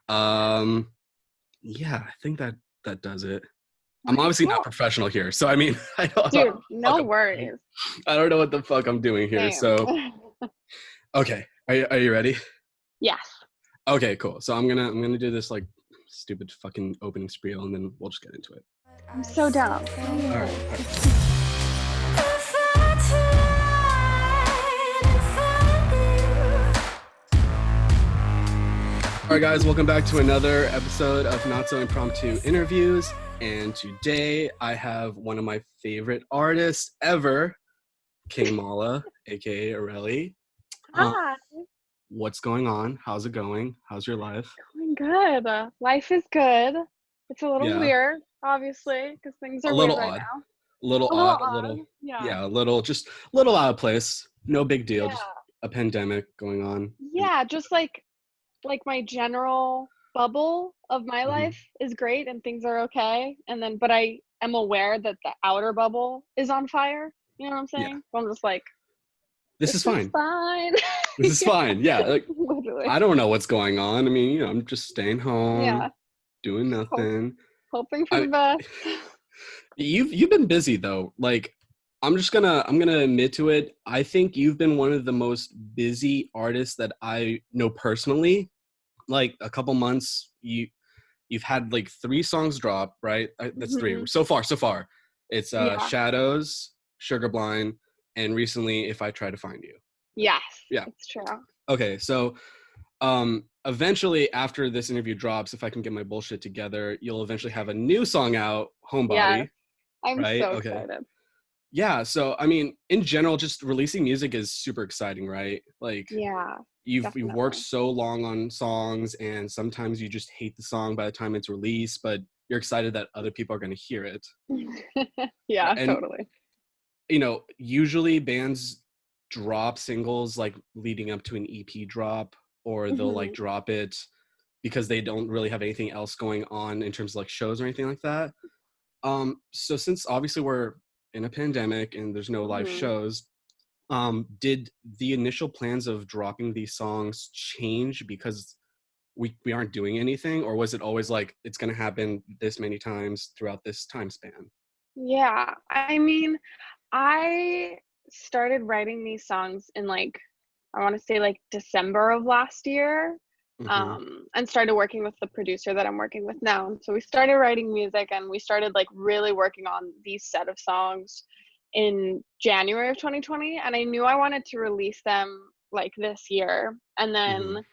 Yeah, I think that does it. I'm Okay, obviously not cool. professional here, so I mean, I don't know Dude, no worries. I don't know what the fuck I'm doing here. Same. So, okay, are you ready? Yes. Okay, cool. So I'm gonna do this like stupid fucking opening spiel, and then we'll just get into it. I'm so down. All right. All right. All right, guys, welcome back to another episode of Not-So Impromptu Interviews. And today I have one of my favorite artists ever, KiNG Mala, aka Aurelie. Hi. What's going on? How's it going? How's your life? Going good. Life is good. It's a little Yeah, weird, obviously, because things a are little weird right odd. now. A little A little odd, a odd. little, Yeah. yeah, just a little out of place. No big deal, Yeah. just a pandemic going on. Yeah, just like my general bubble of my Mhm. life is great and things are okay. And then but I am aware that the outer bubble is on fire. You know what I'm Yeah, saying? So I'm just like, this is this is fine. fine. This is Yeah, fine. Yeah, like literally. I don't know what's going on. I mean, I'm just staying home, Yeah. doing Just nothing. hoping for I the best. you've been busy though. Like I'm gonna admit to it. I think you've been one of the most busy artists that I know personally. Like a couple months, you've had like 3 songs drop, right? That's 3 Hmm. so far. So far, it's Yeah. Shadows, Sugarblind, and recently, If I Try to Find You. Yes, Yeah. it's true. Okay, so eventually after this interview drops, if I can get my bullshit together, you'll eventually have a new song out, Yes, Homebody, I'm right? so Okay. excited. Yeah, so I mean, in general, just releasing music is super exciting, right? Like Yeah, you've worked definitely. so long on songs, and sometimes you just hate the song by the time it's released, but you're excited that other people are going to hear it. Yeah, And totally. usually bands drop singles like leading up to an EP drop, or they'll like Hmm. drop it because they don't really have anything else going on in terms of like shows or anything like that. So since obviously we're in a pandemic and there's no live Hmm. shows, did the initial plans of dropping these songs change because we aren't doing anything, or was it always like it's going to happen this many times throughout this time span? Yeah, I mean, I started writing these songs in like, I want to say like December of last year, Mm-hmm. and started working with the producer that I'm working with now. And so we started writing music and we started like really working on these set of songs in January of 2020. And I knew I wanted to release them like this year. And Mm-hmm. then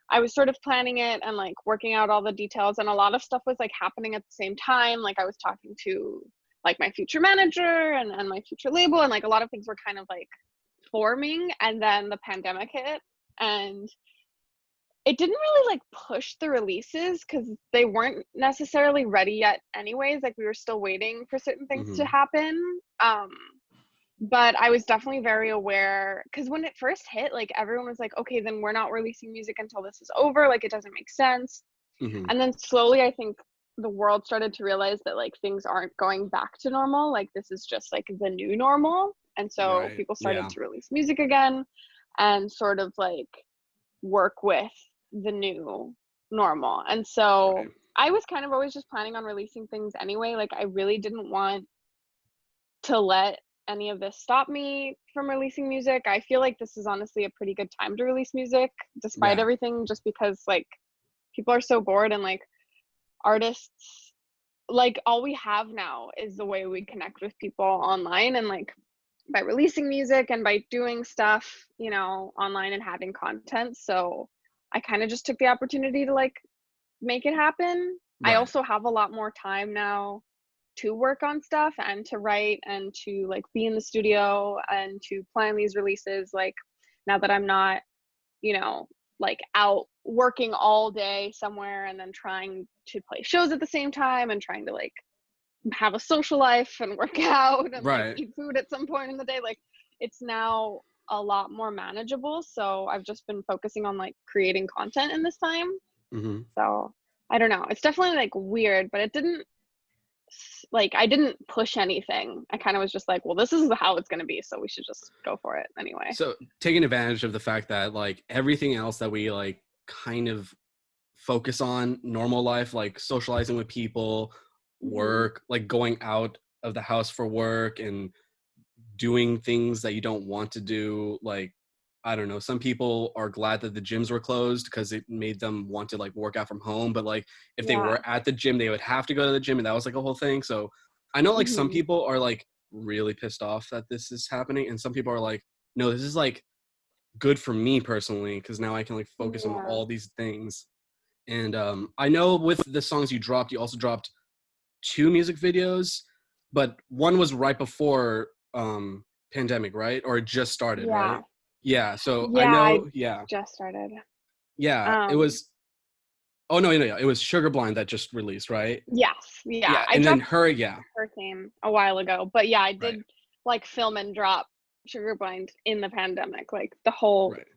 I was sort of planning it and like working out all the details, and a lot of stuff was like happening at the same time. Like I was talking to like my future manager and my future label, and like a lot of things were kind of like forming, and then the pandemic hit, and it didn't really like push the releases because they weren't necessarily ready yet anyways. Like we were still waiting for certain things to Mm-hmm. happen. But I was definitely very aware because when it first hit, like everyone was like, okay, then we're not releasing music until this is over. Like it doesn't make sense. Mm-hmm. And then slowly, I think the world started to realize that like things aren't going back to normal. Like this is just like the new normal. And so Right. people started Yeah. to release music again and sort of like work with the new normal. And Right. so I was kind of always just planning on releasing things anyway. Like I really didn't want to let any of this stop me from releasing music. I feel like this is honestly a pretty good time to release music despite Yeah. everything, just because like people are so bored, and like artists, like all we have now is the way we connect with people online, and like by releasing music and by doing stuff, online and having content. So I kind of just took the opportunity to like make it happen. I Right. also have a lot more time now to work on stuff and to write and to like be in the studio and to plan these releases, like now that I'm not, you know like out working all day somewhere and then trying to play shows at the same time and trying to like have a social life and work out and like Right. eat food at some point in the day. Like it's now a lot more manageable, so I've just been focusing on like creating content in this time. Mm-hmm. So I don't know, it's definitely like weird, but it didn't, like I didn't push anything. I kind of was just like, well, this is how it's going to be, so we should just go for it anyway. So taking advantage of the fact that like everything else that we like kind of focus on normal life, like socializing with people, Mhm. work, like going out of the house for work and doing things that you don't want to do. Like, I don't know, some people are glad that the gyms were closed because it made them want to like work out from home, but like if they Yeah. were at the gym they would have to go to the gym, and that was like a whole thing. So I know like some Mhm. people are like really pissed off that this is happening, and some people are like, no, this is like good for me personally because now I can like focus on Yeah. all these things. And I know with the songs you dropped, you also dropped 2 music videos, but one was right before pandemic, right? Or it just started, Yeah. right? Yeah. So I Yeah, I know, yeah. just started. Yeah. It Um, was oh no, no, yeah. It was Sugarblind that just released, right? yes, yeah. Yeah. I And then dropped her, yeah. Hurricane a while ago, but yeah, I Right. did like film and drop Sugarblind in the pandemic. Like the whole Right.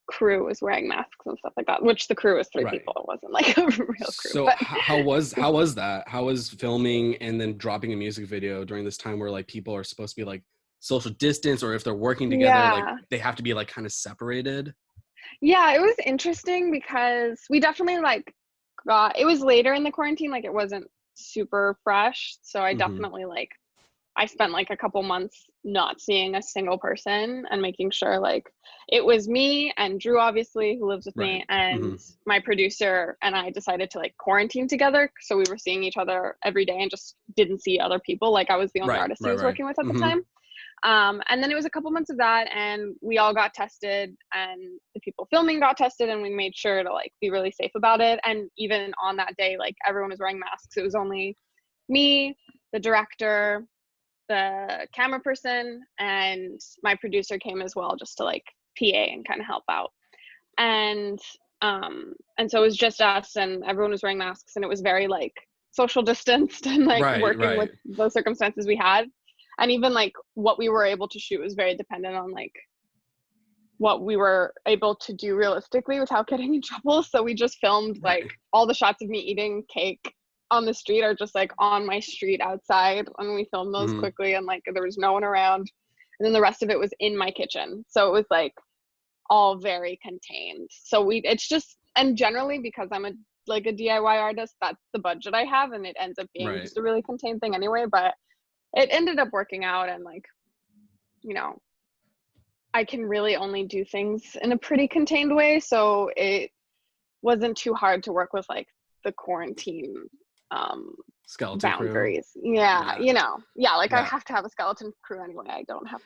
crew was wearing masks and stuff like that, which the crew was 3 Right. people. It wasn't like a real crew, So but how was that? How was filming and then dropping a music video during this time where like people are supposed to be like social distance, or if they're working together, like yeah. they have to be like kind of separated? Yeah, it was interesting because we definitely like got it was later in the quarantine, like it wasn't super fresh. So I Mm-hmm. definitely like I spent like a couple months not seeing a single person and making sure like it was me and Drew obviously who lives with Right. me and Mm-hmm. my producer and I decided to like quarantine together so we were seeing each other every day and just didn't see other people like I was the only Right. artist he Right. was Right. working with at the Mm-hmm. time. And then it was a couple months of that, and we all got tested, and the people filming got tested, and we made sure to like be really safe about it. And even on that day, like everyone was wearing masks. It was only me, the director, the camera person, and my producer came as well, just to like PA and kind of help out. And and so it was just us, and everyone was wearing masks, and it was very like social distanced and like Right. working Right. with the circumstances we had. And even like what we were able to shoot was very dependent on like what we were able to do realistically without getting in trouble. So we just filmed like Right. all the shots of me eating cake on the street are just like on my street outside, and we filmed those Mm-hmm. quickly and like there was no one around. And then the rest of it was in my kitchen. So it was like all very contained. So it's just, and generally because I'm a DIY artist, that's the budget I have, and it ends up being Right. just a really contained thing anyway. But it ended up working out, and like, you know, I can really only do things in a pretty contained way. So it wasn't too hard to work with like the quarantine um Skeleton crew. boundaries. Yeah, Yeah. yeah, like I Yeah. have to have a skeleton crew anyway. I don't have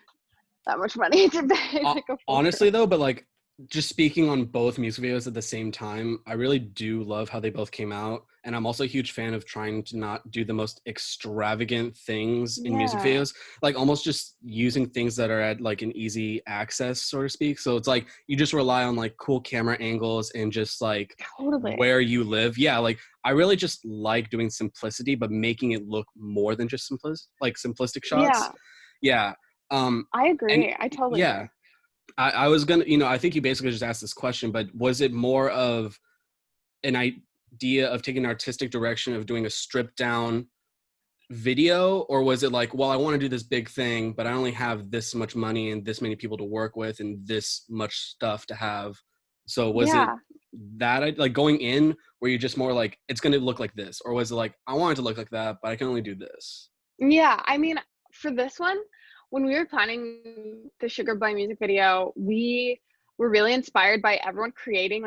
that much money to pay like a full crew. Honestly though, but like just speaking on both music videos at the same time, I really do love how they both came out, and I'm also a huge fan of trying to not do the most extravagant things in music Yeah, videos, like almost just using things that are at like an easy access, so to speak. So it's like you just rely on like cool camera angles and just like totally. where you live. Yeah, like I really just like doing simplicity but making it look more than just simplistic shots. Yeah, Yeah. I And agree. I totally yeah, agree. I was gonna, I think you basically just asked this question, but was it more of an idea of taking an artistic direction of doing a stripped down video, or was it like, well, I want to do this big thing, but I only have this much money and this many people to work with and this much stuff to have? So was it Yeah. that like going in where you just more like it's gonna look like this, or was it like I want it to look like that, but I can only do this? Yeah, I mean, for this one, when we were planning the Sugar Boy music video, we were really inspired by everyone creating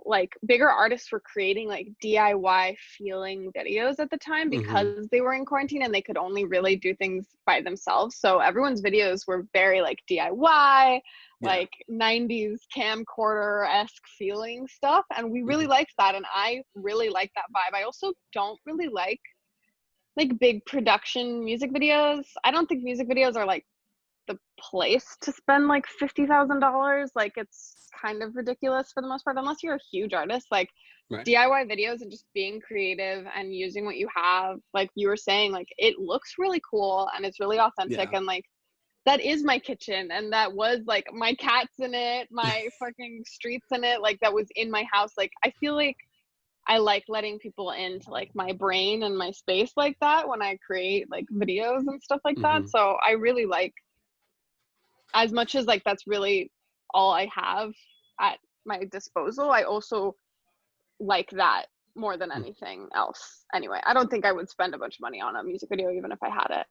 like bigger artists were creating like DIY feeling videos at the time Mm-hmm. because they were in quarantine and they could only really do things by themselves. So everyone's videos were very like DIY, Yeah. like 90s camcorder-esque feeling stuff. And we really Mm-hmm. liked that. And I really like that vibe. I also don't really like big production music videos. I don't think music videos are like the place to spend like $50,000. Like it's kind of ridiculous for the most part, unless you're a huge artist. Like Right. DIY videos and just being creative and using what you have, like you were saying, like it looks really cool and it's really authentic. Yeah. And like that is my kitchen, and that was like my cats in it, my fucking streets in it, like that was in my house. Like I feel like I like letting people into like my brain and my space like that when I create like videos and stuff like that. Mm-hmm. So I really like, as much as like that's really all I have at my disposal, I also like that more than anything else. Anyway, I don't think I would spend a bunch of money on a music video even if I had it.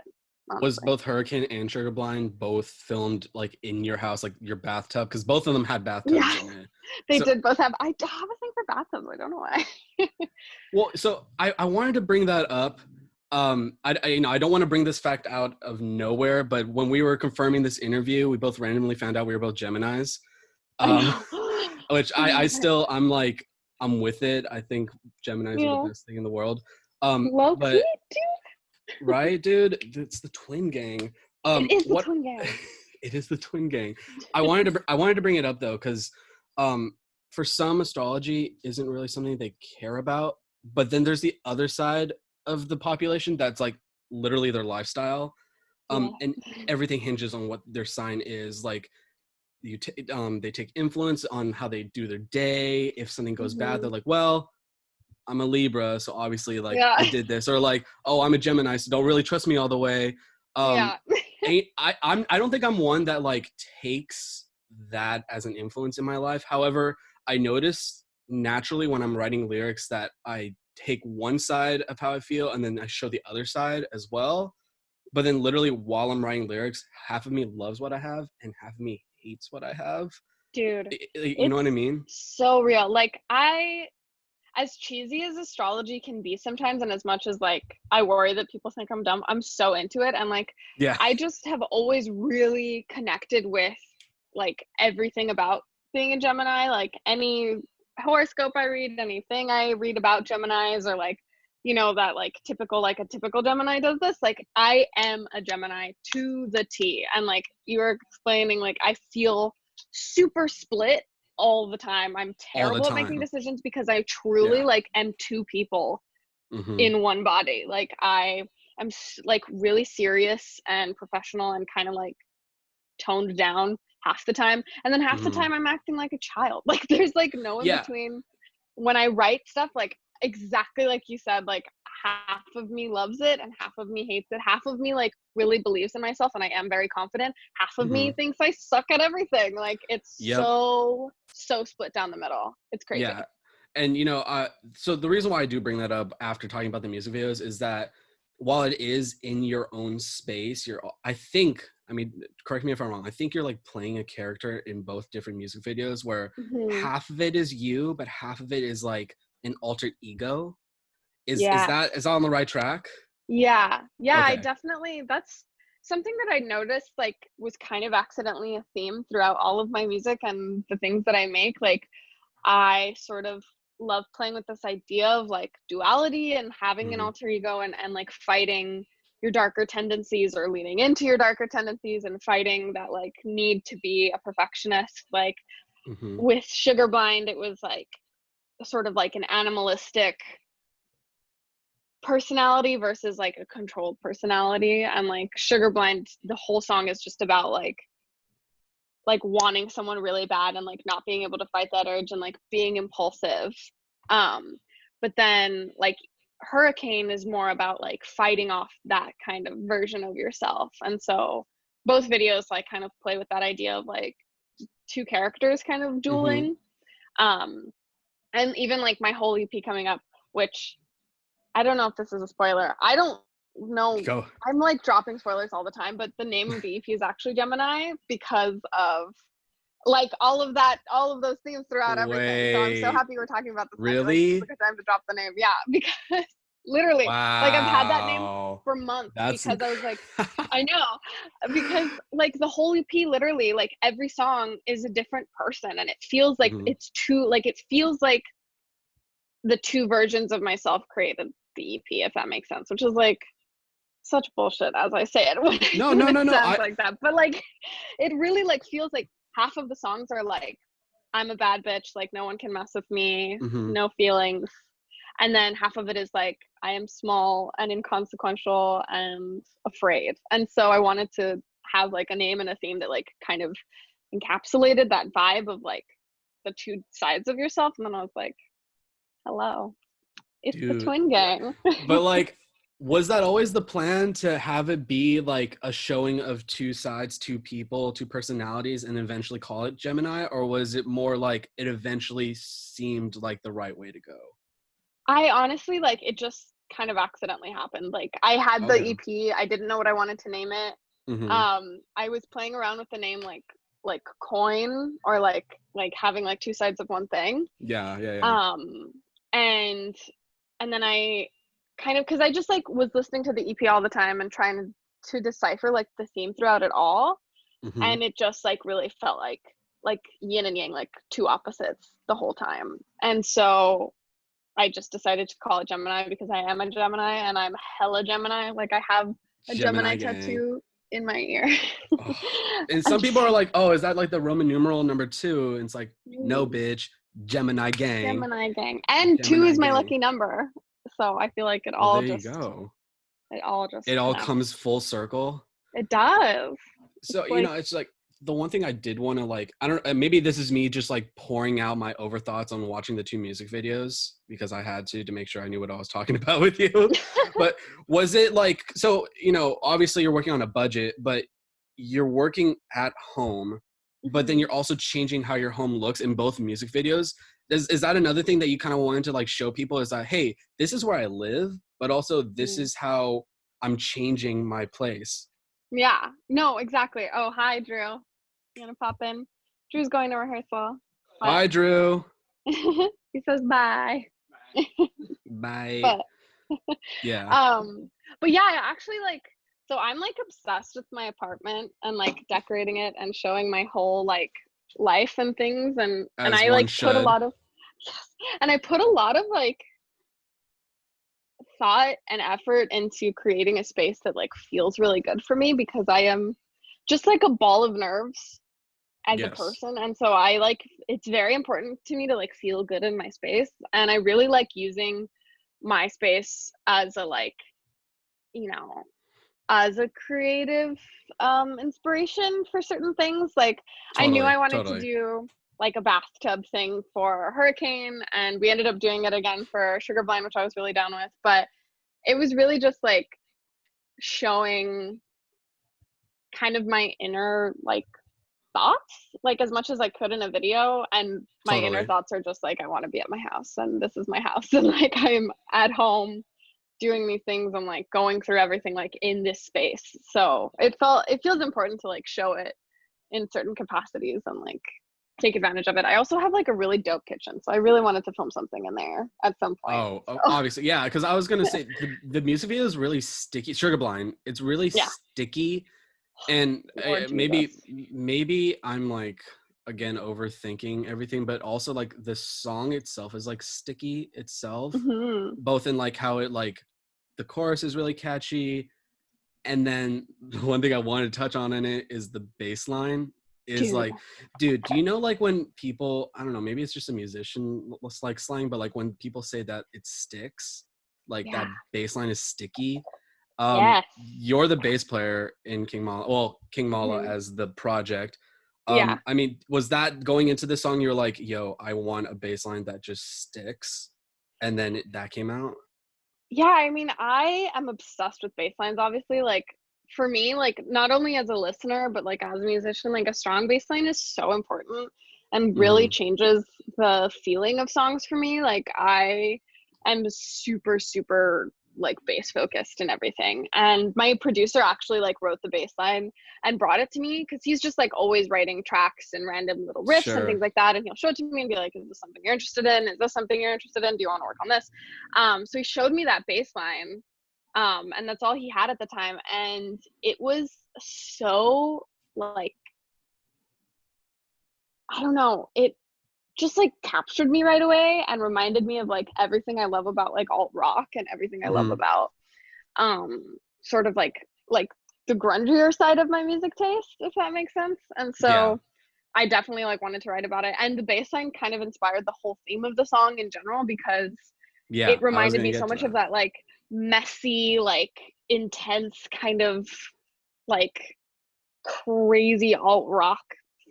Honestly. Was both Hurricane and Sugarblind both filmed like in your house, like your bathtub? Because both of them had bathtubs in it. They So, did both have. I have a thing for bathtubs. I don't know why. well, so I wanted to bring that up. I don't want to bring this fact out of nowhere, but when we were confirming this interview, we both randomly found out we were both Geminis. Which I'm with it. I think Geminis are the best thing in the world. Low but key, dude. Right, dude, it's the twin gang. It is the twin gang. It is the twin gang. I wanted to bring it up though, because for some, astrology isn't really something they care about, but then there's the other side of the population that's like literally their lifestyle, and everything hinges on what their sign is. Like they take influence on how they do their day. If something goes bad, they're like, well, I'm a Libra, so obviously like I did this, or like, oh, I'm a Gemini, so don't really trust me all the way. I don't think I'm one that like takes that as an influence in my life. However, I notice naturally when I'm writing lyrics that I take one side of how I feel and then I show the other side as well. But then literally while I'm writing lyrics, half of me loves what I have and half of me hates what I have. Dude, you know what I mean? So real. Like as cheesy as astrology can be sometimes, and as much as like I worry that people think I'm dumb, I'm so into it. And like I just have always really connected with like everything about being a Gemini. Like any horoscope I read, anything I read about Geminis, or like, you know, that like a typical Gemini does this. Like I am a Gemini to the T. And like you were explaining, like I feel super split all the time. I'm terrible at making decisions because I truly like am two people in one body. Like I am like really serious and professional and kind of like toned down half the time, and then half the time I'm acting like a child. Like there's like no in between. When I write stuff, like exactly like you said, like half of me loves it and half of me hates it. Half of me like really believes in myself and I am very confident. Half of me thinks I suck at everything. Like it's so split down the middle. It's crazy. Yeah. And you know, so the reason why I do bring that up after talking about the music videos is that while it is in your own space, I mean, correct me if I'm wrong, I think you're like playing a character in both different music videos where half of it is you, but half of it is like an alter ego. Is that on the right track? Yeah. Okay. I definitely, that's something that I noticed like was kind of accidentally a theme throughout all of my music and the things that I make. Like I sort of love playing with this idea of like duality and having an alter ego and like fighting your darker tendencies or leaning into your darker tendencies and fighting that like need to be a perfectionist. Like with Sugarblind, it was like sort of like an animalistic personality versus like a controlled personality. And like Sugarblind, the whole song is just about like wanting someone really bad and like not being able to fight that urge and like being impulsive. But then like Hurricane is more about like fighting off that kind of version of yourself. And so both videos like kind of play with that idea of like two characters kind of dueling. And even like my whole EP coming up, which I don't know if this is a spoiler. I don't know. I'm like dropping spoilers all the time, but the name of the EP is actually Gemini because of like all of those themes throughout everything. So I'm so happy we're talking about this. Really? It's a good time to drop the name. Yeah, because literally, like I've had that name for months because I was like, I know, because like the whole EP, literally, like every song is a different person, and it feels like it's two. Like it feels like the two versions of myself created the EP, if that makes sense. Which is like such bullshit as I say it. No. Sounds like that, but like it really like feels like half of the songs are like I'm a bad bitch, like no one can mess with me, no feelings, and then half of it is like I am small and inconsequential and afraid. And so I wanted to have like a name and a theme that like kind of encapsulated that vibe of like the two sides of yourself. And then I was like, hello, it's the twin gang. But like Was that always the plan, to have it be like a showing of two sides, two people, two personalities, and eventually call it Gemini? Or was it more like it eventually seemed like the right way to go? I honestly, like, it just kind of accidentally happened. Like, I had the Okay. EP, I didn't know what I wanted to name it. Mm-hmm. I was playing around with the name like coin, or like having like two sides of one thing. Yeah, yeah, yeah. Um, and then I kind of, because I just like was listening to the EP all the time and trying to decipher like the theme throughout it all, Mm-hmm. and it just like really felt like yin and yang, like two opposites the whole time. And so I just decided to call it Gemini because I am a Gemini and I'm hella Gemini. Like, I have a Gemini Gemini gang. tattoo in my ear. Oh. And some people are like, oh, is that like the Roman numeral number 2? And it's like, no, bitch. Gemini gang. Gemini gang. And two Gemini is my gang. lucky number. So I feel like Well, there you go. it all just It all connects. comes full circle. It does. So, It's like, it's like the one thing I did want to, like, I don't, maybe this is me just like pouring out my overthoughts on watching the 2 music videos, because I had to make sure I knew what I was talking about with you. But was it like, so, obviously you're working on a budget, but you're working at home, but then you're also changing how your home looks in both music videos. Is that another thing that you kind of wanted to like show people, is that, hey, this is where I live, but also this is how I'm changing my place? yeah, no, exactly. Oh, hi, Drew. You want to pop in? Drew's going to rehearsal. Hi, Drew. He says bye. Bye. But Yeah. but yeah, I actually like, so I'm like obsessed with my apartment and like decorating it and showing my whole like life and things, and As I one like put a should. lot of, yes, and I put a lot of like thought and effort into creating a space that like feels really good for me, because I am just like a ball of nerves as a Yes. person. And so I like, it's very important to me to like feel good in my space, and I really like using my space as a like, you know, as a creative inspiration for certain things. Like, I knew Totally. I wanted to Totally. do like a bathtub thing for Hurricane, and we ended up doing it again for Sugarblind, which I was really down with. But it was really just like showing kind of my inner like thoughts, like as much as I could in a video. And my inner Totally. thoughts are just like, I want to be at my house, and this is my house, and like I'm at home doing these things. I'm like going through everything like in this space. So it feels important to like show it in certain capacities and like take advantage of it. I also have like a really dope kitchen, so I really wanted to film something in there at some point. Oh, So obviously. Yeah, because I was going to say the music video is really sticky. Sugarblind, it's really yeah. sticky. And Lord maybe Jesus. I'm like, again, overthinking everything, but also like the song itself is like sticky itself, Hmm. both in like how it like the chorus is really catchy, and then the one thing I wanted to touch on in it is the bass line is Dude. like, dude, do you know like when people, I don't know, maybe it's just a musician like slang, but like when people say that it sticks, like Yeah. that bass line is sticky. Yes. You're the bass player in King Mala, well, King Mala Hmm. as the project. Yeah. I mean, was that going into the song, you're like, yo, I want a bass line that just sticks, and then that came out? Yeah, I mean, I am obsessed with bass lines, obviously. Like, for me, like, not only as a listener, but like as a musician, like a strong bass line is so important and really Mm-hmm. changes the feeling of songs for me. Like, I am super, super like bass focused and everything. And my producer actually like wrote the bass line and brought it to me, because he's just like always writing tracks and random little riffs and Sure. things like that. And he'll show it to me and be like, is this something you're interested in? Is this something you're interested in? Do you want to work on this? So he showed me that bass line, and that's all he had at the time. And it was so like, I don't know, it just like captured me right away and reminded me of like everything I love about like alt rock and everything I love Mm-hmm. about sort of like the grungier side of my music taste, if that makes sense. And Yeah. so I definitely like wanted to write about it. And the bass line kind of inspired the whole theme of the song in general, because Yeah. it I was reminded gonna me so get to much of that. that like messy, like intense kind of like crazy alt rock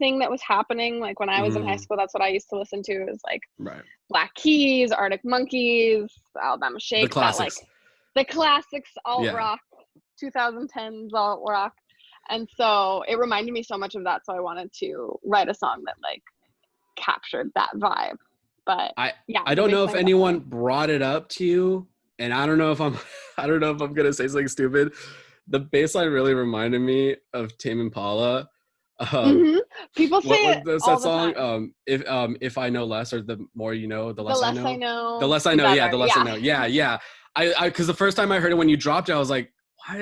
thing that was happening. Like when I was in high Mm, school, that's what I used to listen to, is like right. Black Keys, Arctic Monkeys, Alabama The Shakes, that like classics. the classics alt Yeah. rock, 2010s alt rock. And so it reminded me so much of that. So I wanted to write a song that like captured that vibe. But yeah, I the don't bass know if line anyone definitely. brought it up to you, and I don't know if I'm I don't know if I'm gonna say something stupid. The bass line really reminded me of Tame Impala. Um, People say what it was that all the song? time. If I know less, or the more you know, the The less I less I know. The know, less I the know, yeah, better. the less I Yeah. know. Yeah, yeah. I because the first time I heard it when you dropped it, I was like,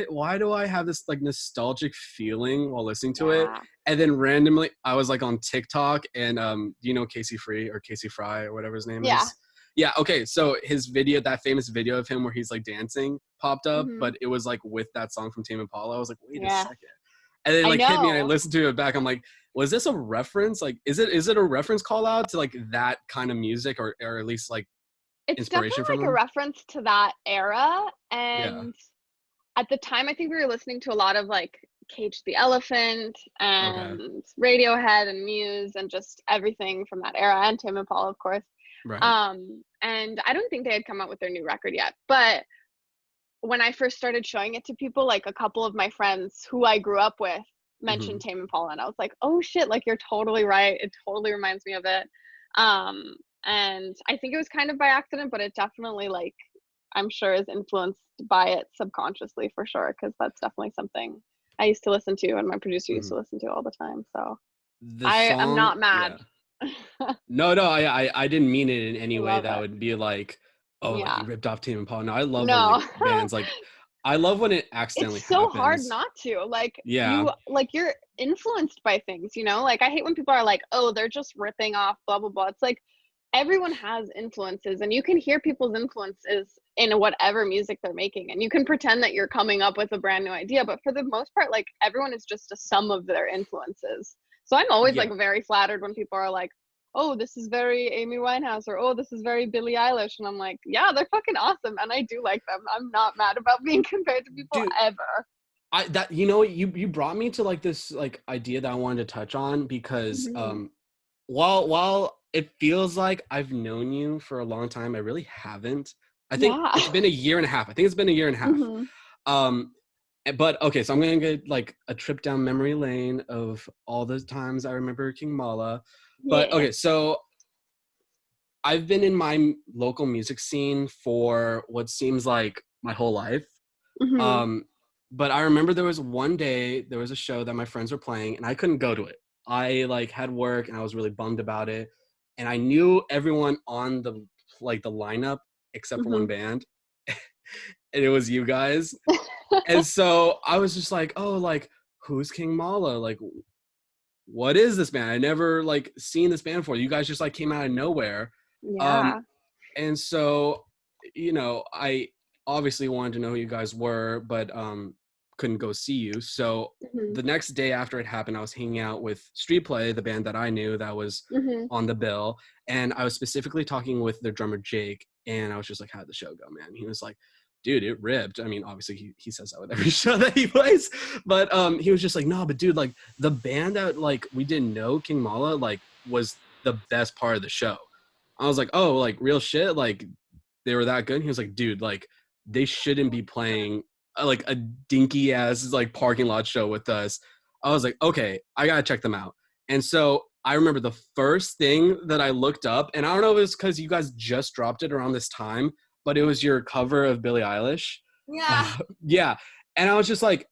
why do I have this like nostalgic feeling while listening to it? Yeah. And then randomly I was like on TikTok, and do you know Casey Free or Casey Fry or whatever his name Yeah. is? Yeah, okay. So his video, that famous video of him where he's like dancing, popped up, Hmm. but it was like with that song from Tame Impala. I was like, wait a Yeah. second. And then I like hit me, and I know. listened to it back. I'm like, was this a reference? Like, is it a reference call out to like that kind of music, or at least like It's definitely inspiration from like a them? reference to that era. Yeah. And at the time, I think we were listening to a lot of like Cage the Elephant Okay. and Radiohead and Muse and just everything from that era, and Tame Impala, of course. Right. And I don't think they had come out with their new record yet. But when I first started showing it to people, like a couple of my friends who I grew up with Hmm. mentioned Tame Impala, and I was like, oh shit, like you're totally right. It totally reminds me of it. And I think it was kind of by accident, but it definitely like I'm sure is influenced by it subconsciously for sure, because that's definitely something I used to listen to and my producer used Hmm. to listen to all the time. So The I am song, not mad. yeah. No, no, I didn't mean it in any I way love that it. would be like, oh, like Yeah. you ripped off Tame Impala. No, I love when like No. bands like, I love when it accidentally It's so hard happens. not to. Like Yeah. you like you're influenced by things, you know? Like I hate when people are like, "Oh, they're just ripping off blah blah blah." It's like everyone has influences and you can hear people's influences in whatever music they're making and you can pretend that you're coming up with a brand new idea, but for the most part like everyone is just a sum of their influences. So I'm always like Yeah. very flattered when people are like, oh, this is very Amy Winehouse, or oh, this is very Billie Eilish. And I'm like, yeah, they're fucking awesome. And I do like them. I'm not mad about being compared to people Dude, ever. you brought me to like this like idea that I wanted to touch on, because Hmm. while it feels like I've known you for a long time, I really haven't. I think Yeah. it's been a year and a half. I think it's been a year and a half. Hmm. Um, but okay, so I'm gonna get like a trip down memory lane of all the times I remember King Mala. But Yeah. okay, so I've been in my local music scene for what seems like my whole life. Hmm. Um, but I remember there was one day there was a show that my friends were playing, and I couldn't go to it. I like had work, and I was really bummed about it. And I knew everyone on the lineup except for Hmm. one band, and it was you guys. And so I was just like, oh, like who's King Mala? Like, what is this band? I never like seen this band before. You guys just like came out of nowhere. Um, Yeah. and so, I obviously wanted to know who you guys were, but couldn't go see you. So Hmm. the next day after it happened, I was hanging out with Street Play, the band that I knew that was Hmm. on the bill. And I was specifically talking with their drummer, Jake. And I was just like, how'd the show go, man? He was like, dude, it ripped. I mean, obviously he says that with every show that he plays, but he was just like, no, but dude, like the band that like we didn't know, King Mala, like was the best part of the show. I was like, oh, like real shit, like they were that good. And he was like, dude, like they shouldn't be playing like a dinky ass like parking lot show with us. I was like, okay, I gotta check them out. And so I remember the first thing that I looked up, and I don't know if it was because you guys just dropped it around this time, but it was your cover of Billie Eilish. Yeah. Yeah. And I was just like,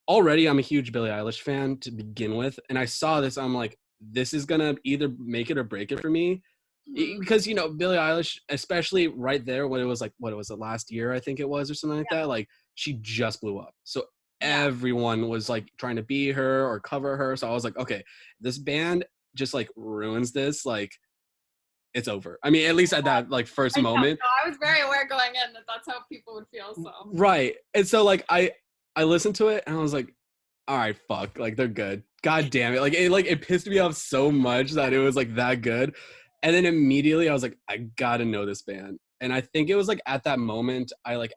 already I'm a huge Billie Eilish fan to begin with. And I saw this, I'm like, this is gonna either make it or break it for me. Hmm. Because Billie Eilish, especially right there when it was like what was it last year, I think it was, or something like that, like she just blew up. So Yeah. everyone was like trying to be her or cover her. So I was like, okay, this band just like ruins this, like it's over. I mean, at least at that like first I know. moment. No, I was very aware going in that that's how people would feel. So. Right. And so like I listened to it and I was like, all right, fuck, like they're good. God damn it. Like it pissed me off so much that it was like that good. And then immediately I was like, I gotta know this band. And I think it was like at that moment, I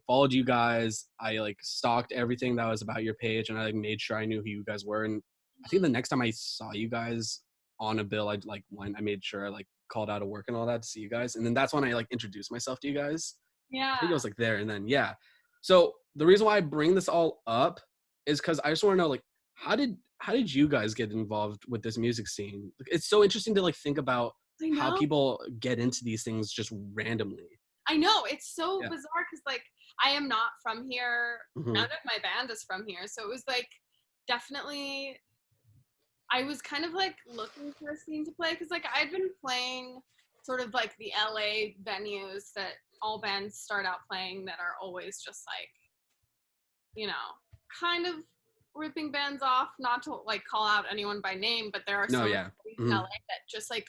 followed you guys. I like stalked everything that was about your page, and I like made sure I knew who you guys were. And I think the next time I saw you guys on a bill, I like went, I made sure I like called out of work and all that to see you guys. And then that's when I like introduced myself to you guys. Yeah. I think it was like there and then, yeah. So the reason why I bring this all up is because I just want to know, like, how did you guys get involved with this music scene? It's so interesting to like think about I how know. people get into these things just randomly. I know, it's so Yeah. bizarre because like I am not from here. None Mhm. of my band is from here, so it was like definitely I was kind of like looking for a scene to play because like I'd been playing sort of like the LA venues that all bands start out playing that are always just like, you know, kind of ripping bands off, not to like call out anyone by name, but there are No, so many yeah. in LA Mhm. that just like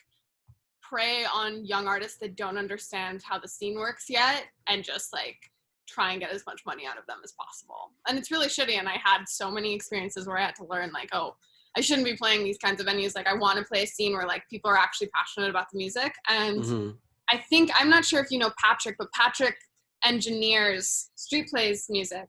prey on young artists that don't understand how the scene works yet and just like try and get as much money out of them as possible. And it's really shitty. And I had so many experiences where I had to learn like, oh, I shouldn't be playing these kinds of venues. Like I want to play a scene where like people are actually passionate about the music. And Mhm. I think, I'm not sure if you know Patrick, but Patrick engineers Street Plays music.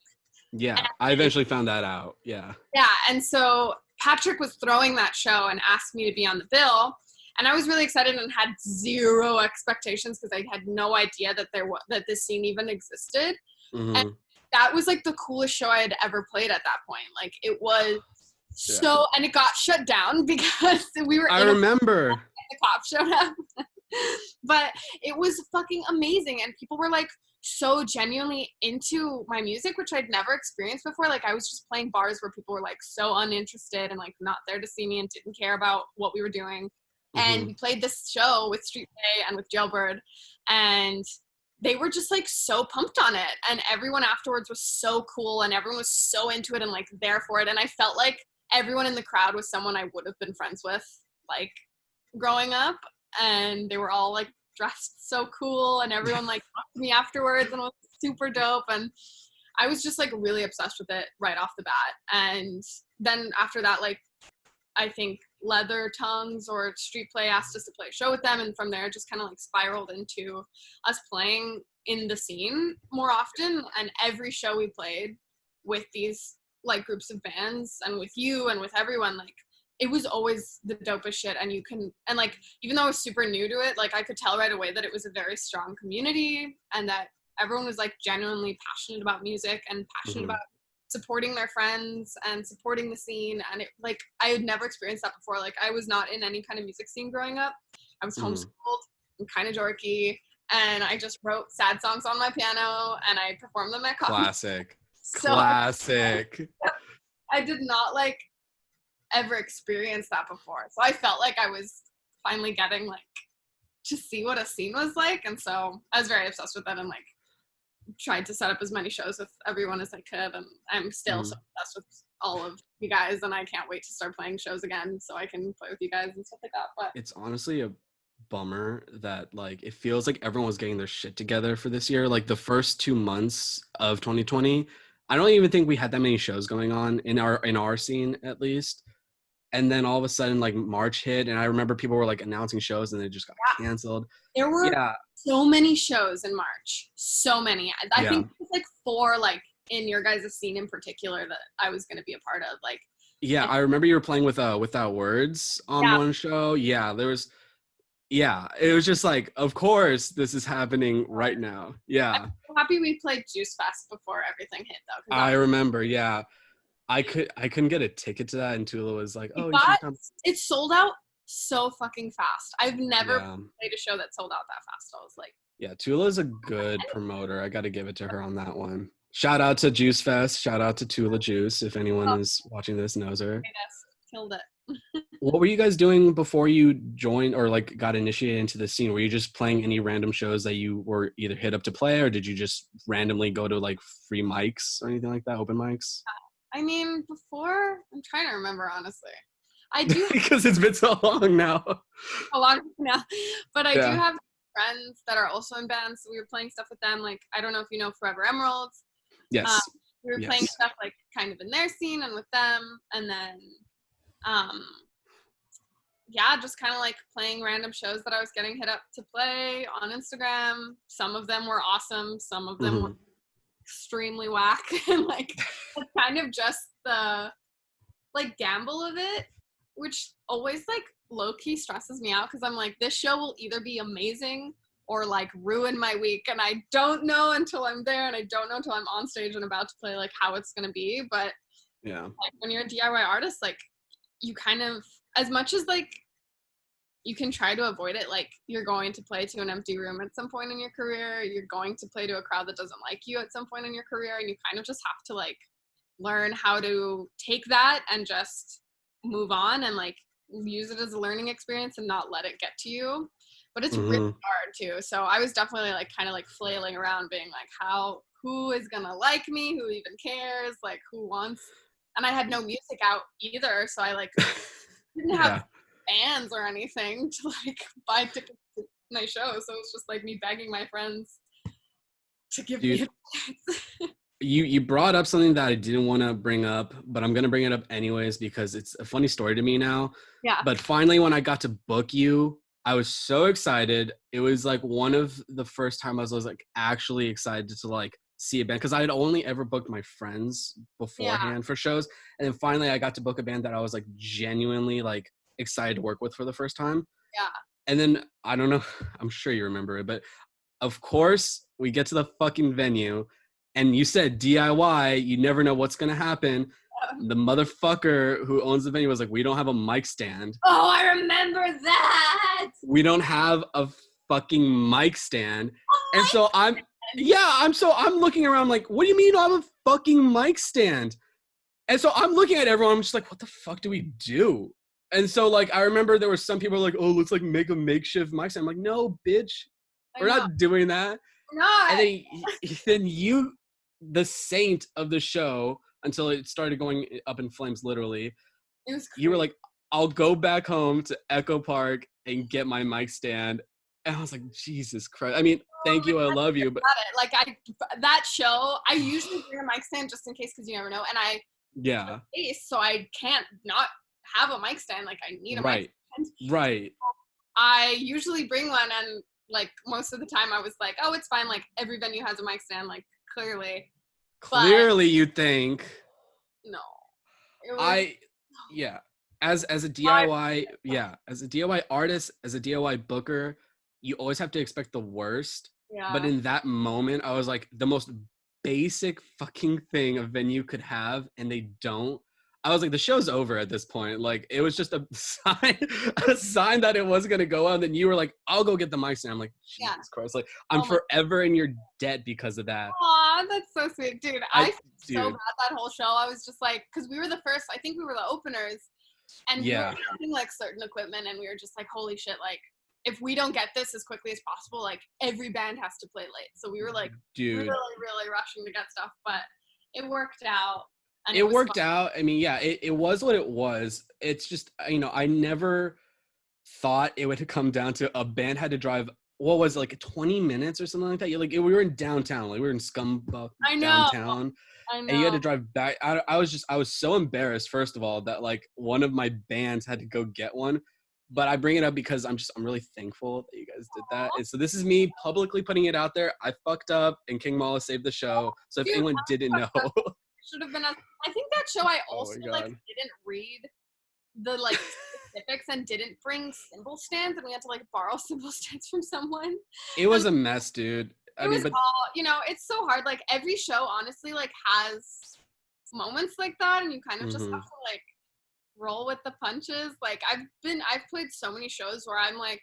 Yeah, I eventually found that out. Yeah. Yeah, and so Patrick was throwing that show and asked me to be on the bill, and I was really excited and had zero expectations because I had no idea that that this scene even existed. And Mhm. that was like the coolest show I had ever played at that point. Like it was Yeah. so, and it got shut down because we were I in a remember. the cops showed up. But it was fucking amazing, and people were like so genuinely into my music, which I'd never experienced before. Like I was just playing bars where people were like so uninterested and like not there to see me and didn't care about what we were doing. And we Mhm. played this show with Street Play and with Jailbird, and they were just like so pumped on it, and everyone afterwards was so cool and everyone was so into it and like there for it. And I felt like everyone in the crowd was someone I would have been friends with like growing up, and they were all like dressed so cool and everyone like talked to me afterwards and it was super dope. And I was just like really obsessed with it right off the bat. And then after that, like I think Leather Tongues or Street Play asked us to play a show with them, and from there it just kind of like spiraled into us playing in the scene more often. And every show we played with these like groups of bands and with you and with everyone, like it was always the dopest shit. And you can, and like even though I was super new to it, like I could tell right away that it was a very strong community and that everyone was like genuinely passionate about music and passionate about Mhm. supporting their friends and supporting the scene. And it like I had never experienced that before. Like I was not in any kind of music scene growing up. I was Mhm. homeschooled and kind of dorky, and I just wrote sad songs on my piano and I performed them at coffee. Classic. So Classic. I did not like ever experienced that before, so I felt like I was finally getting like to see what a scene was like. And so I was very obsessed with it and like tried to set up as many shows with everyone as I could, and I'm still so Mhm. obsessed with all of you guys, and I can't wait to start playing shows again so I can play with you guys and stuff like that. But It's honestly a bummer that like it feels like everyone was getting their shit together for this year. Like the first 2 months of 2020, I don't even think we had that many shows going on in our scene at least. And then all of a sudden, like March hit, and I remember people were like announcing shows, and they just got yeah, canceled. there were Yeah, so many shows in March, so many. I yeah, think it was like 4 like in your guys' scene in particular that I was going to be a part of. Like yeah. and I remember you were playing with Without Words on yeah, one show. Yeah, there was. Yeah, it was just like, of course, this is happening right now. I'm Yeah, so happy we played Juice Fest before everything hit though, because I that remember. Yeah, I couldn't get a ticket to that, and Tula was like, we "Oh, you got should come." it sold out so fucking fast. I've never Yeah, played a show that sold out that fast. I was like, yeah. Tula's a good promoter. I got to give it to her on that one. Shout out to Juice Fest. Shout out to Tula Juice. If anyone oh, is watching this, knows her. yes, killed it. What were you guys doing before you joined or like got initiated into the scene? Were you just playing any random shows that you were either hit up to play, or did you just randomly go to like free mics or anything like that, open mics? I mean, before I'm trying to remember honestly. I do have Because it's been so long now. a lot of now, but I do Yeah. have friends that are also in bands. So we were playing stuff with them. Like I don't know if you know Forever Emeralds. Um, Yes. we were playing Yes. stuff like kind of in their scene and with them, and then um, yeah, just kind of like playing random shows that I was getting hit up to play on Instagram. Some of them were awesome. Some of them were Hmm. extremely whack. And like, it's kind of just the like gamble of it, which always like low key stresses me out because I'm like, this show will either be amazing or like ruin my week. And I don't know until I'm there, and I don't know until I'm on stage and about to play, like how it's going to be. But yeah, like when you're a DIY artist, like you kind of, as much as like you can try to avoid it, like you're going to play to an empty room at some point in your career, you're going to play to a crowd that doesn't like you at some point in your career, and you kind of just have to like learn how to take that and just move on and like use it as a learning experience and not let it get to you. But it's really hard too. So I was definitely like kind of like flailing around being like, who is gonna like me, who even cares, like who wants. And I had no music out either, so I like didn't have fans or anything to like buy tickets to my show. So it was just like me begging my friends to give me a chance. You brought up something that I didn't want to bring up, but I'm going to bring it up anyways because it's a funny story to me now. Yeah. But finally, when I got to book you, I was so excited. It was like one of the first time I was like actually excited to like see a band, because I had only ever booked my friends beforehand for shows. And then finally I got to book a band that I was like genuinely like excited to work with for the first time. Yeah. And then I don't know, I'm sure you remember it, but of course we get to the fucking venue. And you said DIY, you never know what's going to happen. The motherfucker who owns the venue was like, we don't have a mic stand. Oh, I remember that. We don't have a fucking mic stand. Oh, and so I'm looking around like, what do you mean you don't have a fucking mic stand? And so I'm looking at everyone. I'm just like, what the fuck do we do? And so like, I remember there were some people like, oh, let's like make a makeshift mic stand. I'm like, no, bitch, we're not doing that. No. And then you, the saint of the show, until it started going up in flames, literally. It was crazy. You were like, I'll go back home to Echo Park and get my mic stand. And I was like, Jesus Christ. I mean, thank you, I love you. But like that show, I usually bring a mic stand just in case, because you never know. And I so I can't not have a mic stand. Like I need a mic stand. Right. I usually bring one, and like most of the time I was like, oh, it's fine. Like every venue has a mic stand, like clearly. Clearly you think. No. As a DIY, as a DIY artist, as a DIY booker, you always have to expect the worst. Yeah. But in that moment, I was like, the most basic fucking thing a venue could have, and they don't. I was like, the show's over at this point. Like, it was just a sign that it wasn't gonna go on. And then you were like, I'll go get the mic stand. I'm like, Jesus Christ! Like, I'm forever in your debt because of that. Aw, that's so sweet, dude. I felt so bad that whole show. I was just like, because we were the first. I think we were the openers, and we were using like certain equipment, and we were just like, holy shit! Like, if we don't get this as quickly as possible, like every band has to play late. So we were like, really, really rushing to get stuff, but it worked out. It worked out. I mean, it was what it was. It's just, I never thought it would come down to a band had to drive, what was it, like 20 minutes or something like that? We were in downtown, like we were in Scumbuck downtown. I know. And you had to drive back. I was so embarrassed, first of all, that like one of my bands had to go get one. But I bring it up because I'm really thankful that you guys did that. And so this is me publicly putting it out there. I fucked up and King Mueller saved the show. So if anyone didn't know. Should have been I think that show I also like didn't read the like specifics and didn't bring cymbal stands, and we had to like borrow cymbal stands from someone. It was a mess, dude. It's so hard. Like every show honestly like has moments like that, and you kind of just have to like roll with the punches. Like I've played so many shows where I'm like,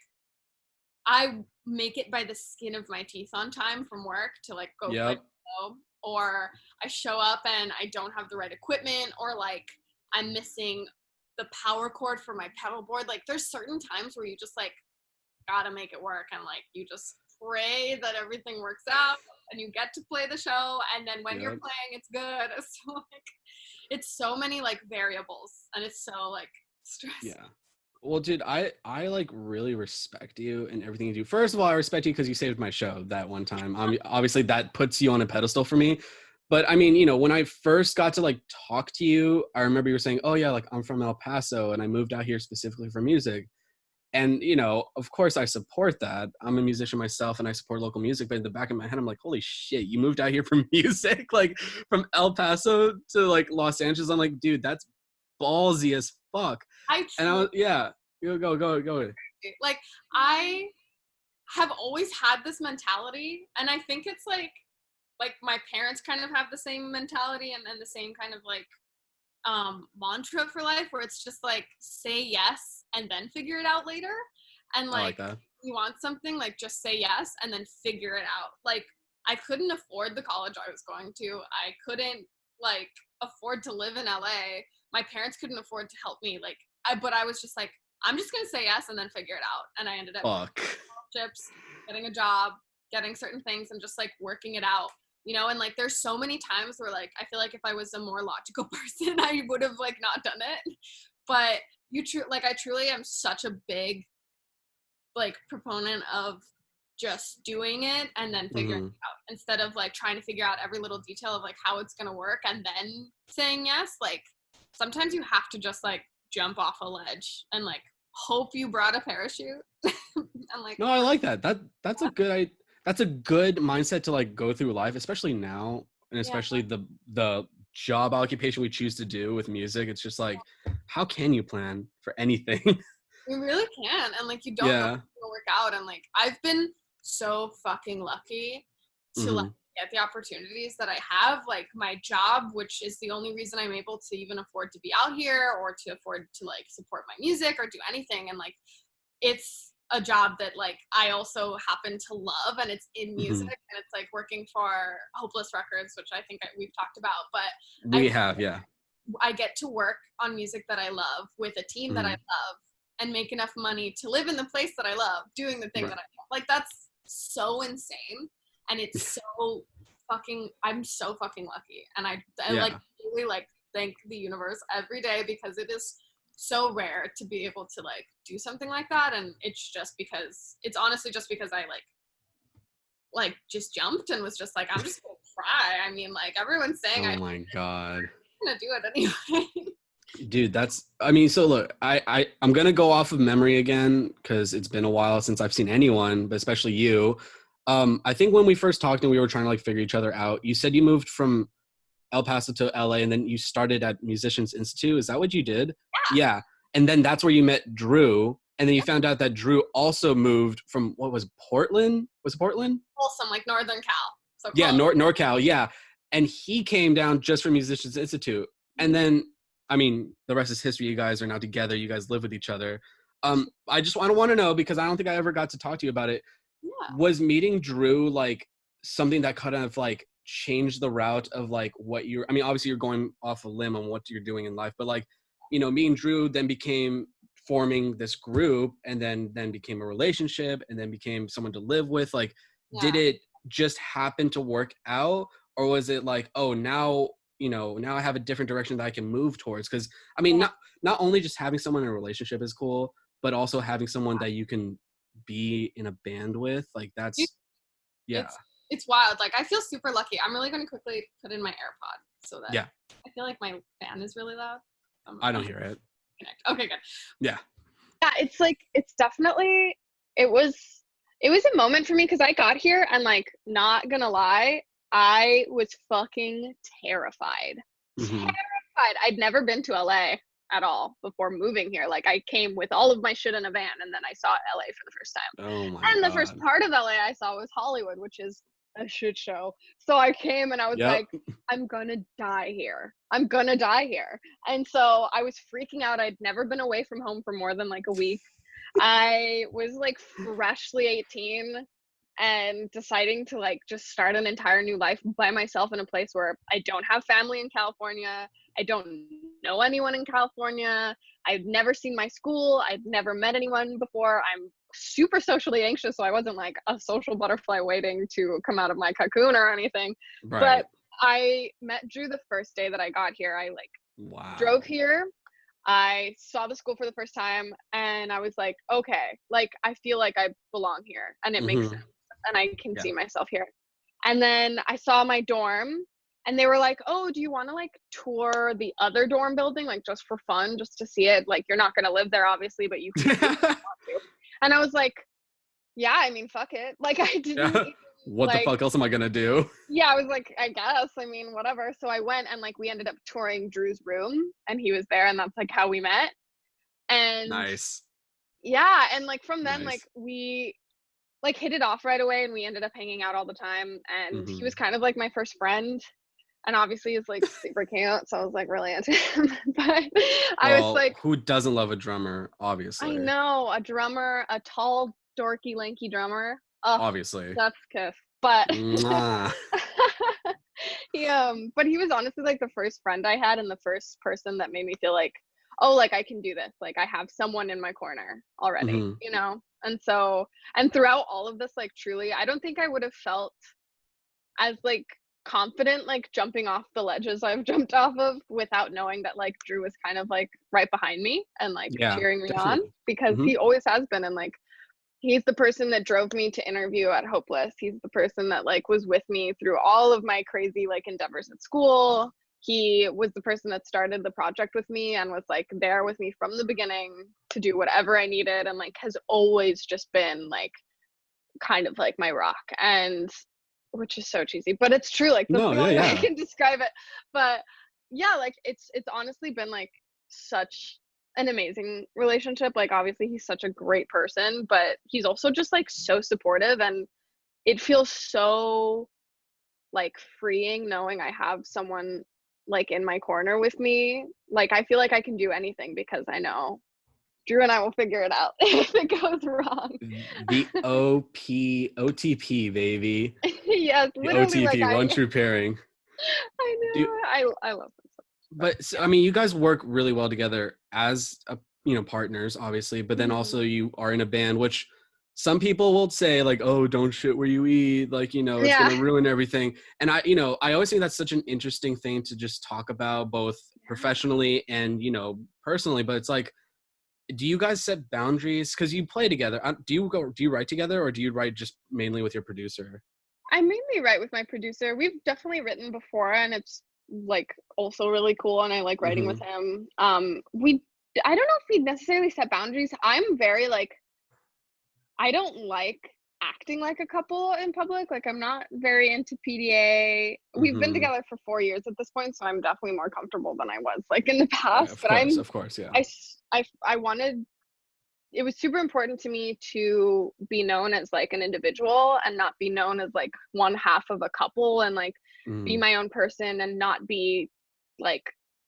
I make it by the skin of my teeth on time from work to like go play the show. Or I show up and I don't have the right equipment, or like I'm missing the power cord for my pedal board. Like there's certain times where you just like gotta make it work, and like you just pray that everything works out and you get to play the show, and then when you're playing it's good. So like it's so many like variables, and it's so like stressful. Yeah. Well, dude, I like really respect you and everything you do. First of all, I respect you because you saved my show that one time. Obviously that puts you on a pedestal for me. But I mean, when I first got to like talk to you, I remember you were saying, oh yeah, like I'm from El Paso and I moved out here specifically for music. And, of course I support that. I'm a musician myself and I support local music. But in the back of my head, I'm like, holy shit, you moved out here for music? Like from El Paso to like Los Angeles. I'm like, dude, that's ballsy as fuck. Go. Like I have always had this mentality, and I think it's like my parents kind of have the same mentality and the same kind of like mantra for life, where it's just like say yes and then figure it out later. And I like like that. you want something, like just say yes and then figure it out. Like I couldn't afford the college I was going to. I couldn't like afford to live in LA. My parents couldn't afford to help me. Like but I was just like, I'm just gonna say yes and then figure it out. And I ended up Fuck. scholarships, getting a job, getting certain things, and just like working it out. You know, and like there's so many times where like I feel like if I was a more logical person, I would have like not done it. But I truly am such a big like proponent of just doing it and then figuring Mm-hmm. it out, instead of like trying to figure out every little detail of like how it's gonna work and then saying yes. Like sometimes you have to just like jump off a ledge and like hope you brought a parachute. And like No, I like that. That's a good that's a good mindset to like go through life, especially now, and yeah, especially the job occupation we choose to do with music. It's just like, how can you plan for anything? you really can, and like you don't know if Yeah. it's gonna work out. And like I've been so fucking lucky to like Mm-hmm. get the opportunities that I have. Like my job, which is the only reason I'm able to even afford to be out here or to afford to like support my music or do anything. And like it's a job that like I also happen to love, and it's in music, Mm-hmm. and it's like working for Hopeless Records, which I think we've talked about. But We have, yeah. I get to work on music that I love with a team that I Mm-hmm. love and make enough money to live in the place that I love, doing the thing Right. that I love. Like that's so insane. And it's so I'm so fucking lucky. And I Yeah. like really like thank the universe every day, because it is so rare to be able to like do something like that. And it's honestly just because I like just jumped and was just like, I'm just gonna try. I mean, like everyone's saying Oh I'm my God. gonna do it anyway. Dude, I mean, so look, I'm gonna go off of memory again because it's been a while since I've seen anyone, but especially you. I think when we first talked and we were trying to like figure each other out, you said you moved from El Paso to LA and then you started at Musicians Institute. Is that what you did? Yeah. And then that's where you met Drew. And then you found out that Drew also moved from what was Portland? Was it Portland? Wholesome, like Northern Cal. So Yeah, close. NorCal, yeah. And he came down just for Musicians Institute. And then, I mean, the rest is history. You guys are now together. You guys live with each other. I don't want to know, because I don't think I ever got to talk to you about it. Yeah. Was meeting Drew like something that kind of like changed the route of like what you're, I mean, obviously you're going off a limb on what you're doing in life, but like, you know, me and Drew then became forming this group, and then became a relationship, and then became someone to live with. Like, did Yeah. it just happen to work out, or was it like, oh, now, you know, now I have a different direction that I can move towards? Because I mean, Yeah. not only just having someone in a relationship is cool, but also having someone that you can be in a band with, like that's, yeah. It's wild. Like I feel super lucky. I'm really gonna quickly put in my AirPod so that Yeah, I feel like my fan is really loud. I don't hear it. Connect. Okay, good. Yeah. Yeah, it's like it's definitely it was it was a moment for me because I got here and like not gonna lie, I was fucking terrified. Mm-hmm. Terrified. I'd never been to LA at all before moving here. Like I came with all of my shit in a van and then I saw LA for the first time. Oh my And the first God. part of LA I saw was Hollywood, which is a shit show. So I came and I was Yep. like, I'm gonna die here. I'm gonna die here. And so I was freaking out. I'd never been away from home for more than like a week. I was like freshly 18 and deciding to like just start an entire new life by myself in a place where I don't have family in California. I don't know anyone in California. I've never seen my school. I've never met anyone before. I'm super socially anxious, so I wasn't like a social butterfly waiting to come out of my cocoon or anything. Right. But I met Drew the first day that I got here. I like Wow. drove here. I saw the school for the first time and I was like, okay, like I feel like I belong here and it makes Mhm. sense and I can Yeah. see myself here. And then I saw my dorm and they were like, oh, do you want to like tour the other dorm building, like just for fun, just to see it? Like, you're not going to live there, obviously, but you can see it if you want to. And I was like, yeah, I mean, fuck it. Like, I didn't Yeah. even, What the like, fuck else am I gonna do? yeah, I was like, I guess, I mean, whatever. So I went and like we ended up touring Drew's room and he was there and that's like how we met. And Nice. yeah, and like from then, like Nice. like hit it off right away, and we ended up hanging out all the time, and he Mm-hmm. was kind of like my first friend, and obviously he's like super cute, so I was like really into him. But I was Well, like, who doesn't love a drummer? I Obviously, know, a drummer, a tall, dorky, lanky drummer. Oh, obviously. chef's kiss. But Mwah. but he was honestly like the first friend I had, and the first person that made me feel like, oh, like I can do this. Like I have someone in my corner already, Mm-hmm. you know? And so, and throughout all of this, like truly, I don't think I would have felt as like confident like jumping off the ledges I've jumped off of without knowing that like Drew was kind of like right behind me and like Yeah, cheering me on, definitely. because Mm-hmm. he always has been. And like he's the person that drove me to interview at Hopeless. He's the person that like was with me through all of my crazy like endeavors at school. He was the person that started the project with me and was like there with me from the beginning to do whatever I needed, and like has always just been like kind of like my rock. And which is so cheesy, but it's true. Like that's No, the yeah, only way I yeah. can describe it. But yeah, like it's honestly been like such an amazing relationship. Like obviously he's such a great person, but he's also just like so supportive, and it feels so like freeing knowing I have someone like in my corner with me. Like I feel like I can do anything because I know Drew and I will figure it out if it goes wrong. The OTP, baby. Yes, The literally. Like OTP, one true pairing. I Do know, I love him so much. but I mean, you guys work really well together as partners, obviously. But then Mhm. also you are in a band, which some people will say like, "Oh, don't shit where you eat," like it's Yeah. gonna ruin everything. And I always think that's such an interesting thing to just talk about, both professionally and personally. But it's like, do you guys set boundaries because you play together? Do you write together, or do you write just mainly with your producer? I mainly write with my producer. We've definitely written before, and it's like also really cool, and I like writing with Mm-hmm. him. I don't know if we necessarily set boundaries. I'm very like, I don't like acting like a couple in public. Like I'm not very into PDA. We've been Mm-hmm. together for 4 years at this point, so I'm definitely more comfortable than I was like in the past. But Of course, yeah. I wanted, it was super important to me to be known as like an individual and not be known as like one half of a couple, and like be Mm-hmm. my own person and not be like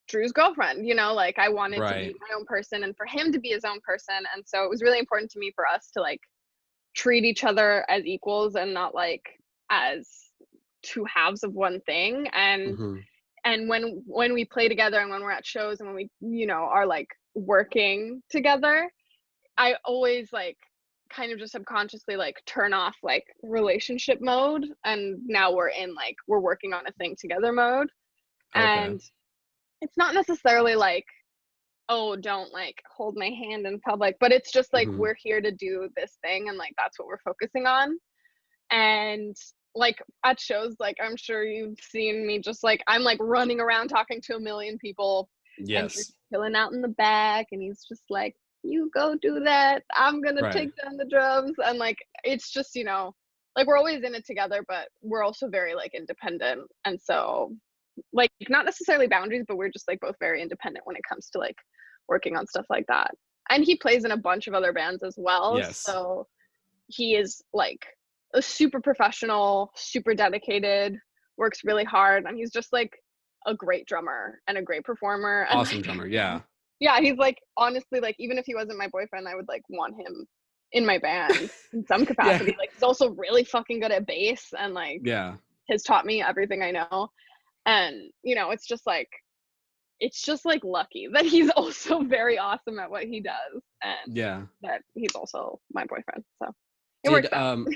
Drew's girlfriend, like I wanted to Right. be my own person and for him to be his own person. And so it was really important to me for us to like treat each other as equals and not like as two halves of one thing. Mm-hmm. And when we play together and when we're at shows and when we are like working together, I always like kind of just subconsciously like turn off like relationship mode, and now we're in like we're working on a thing together mode. Okay. And it's not necessarily like, oh, don't like hold my hand in public, but it's just like Mm-hmm. we're here to do this thing, and like that's what we're focusing on. And like at shows, like I'm sure you've seen me just like I'm like running around talking to a million people, and Drew's Yes. chilling out in the back, and he's just like, you go do that, I'm gonna Right. take down the drums. And like it's just like we're always in it together, but we're also very like independent. And so like not necessarily boundaries, but we're just like both very independent when it comes to like working on stuff like that. And he plays in a bunch of other bands as well, Yes. so he is like a super professional, super dedicated, works really hard, and he's just like a great drummer and a great performer. And Awesome like drummer. Yeah. yeah, he's like honestly like even if he wasn't my boyfriend, I would like want him in my band in some Yeah. capacity. Like he's also really fucking good at bass and like Yeah. has taught me everything I know. And it's just like lucky that he's also very awesome at what he does, and Yeah. that he's also my boyfriend. So it Did works out.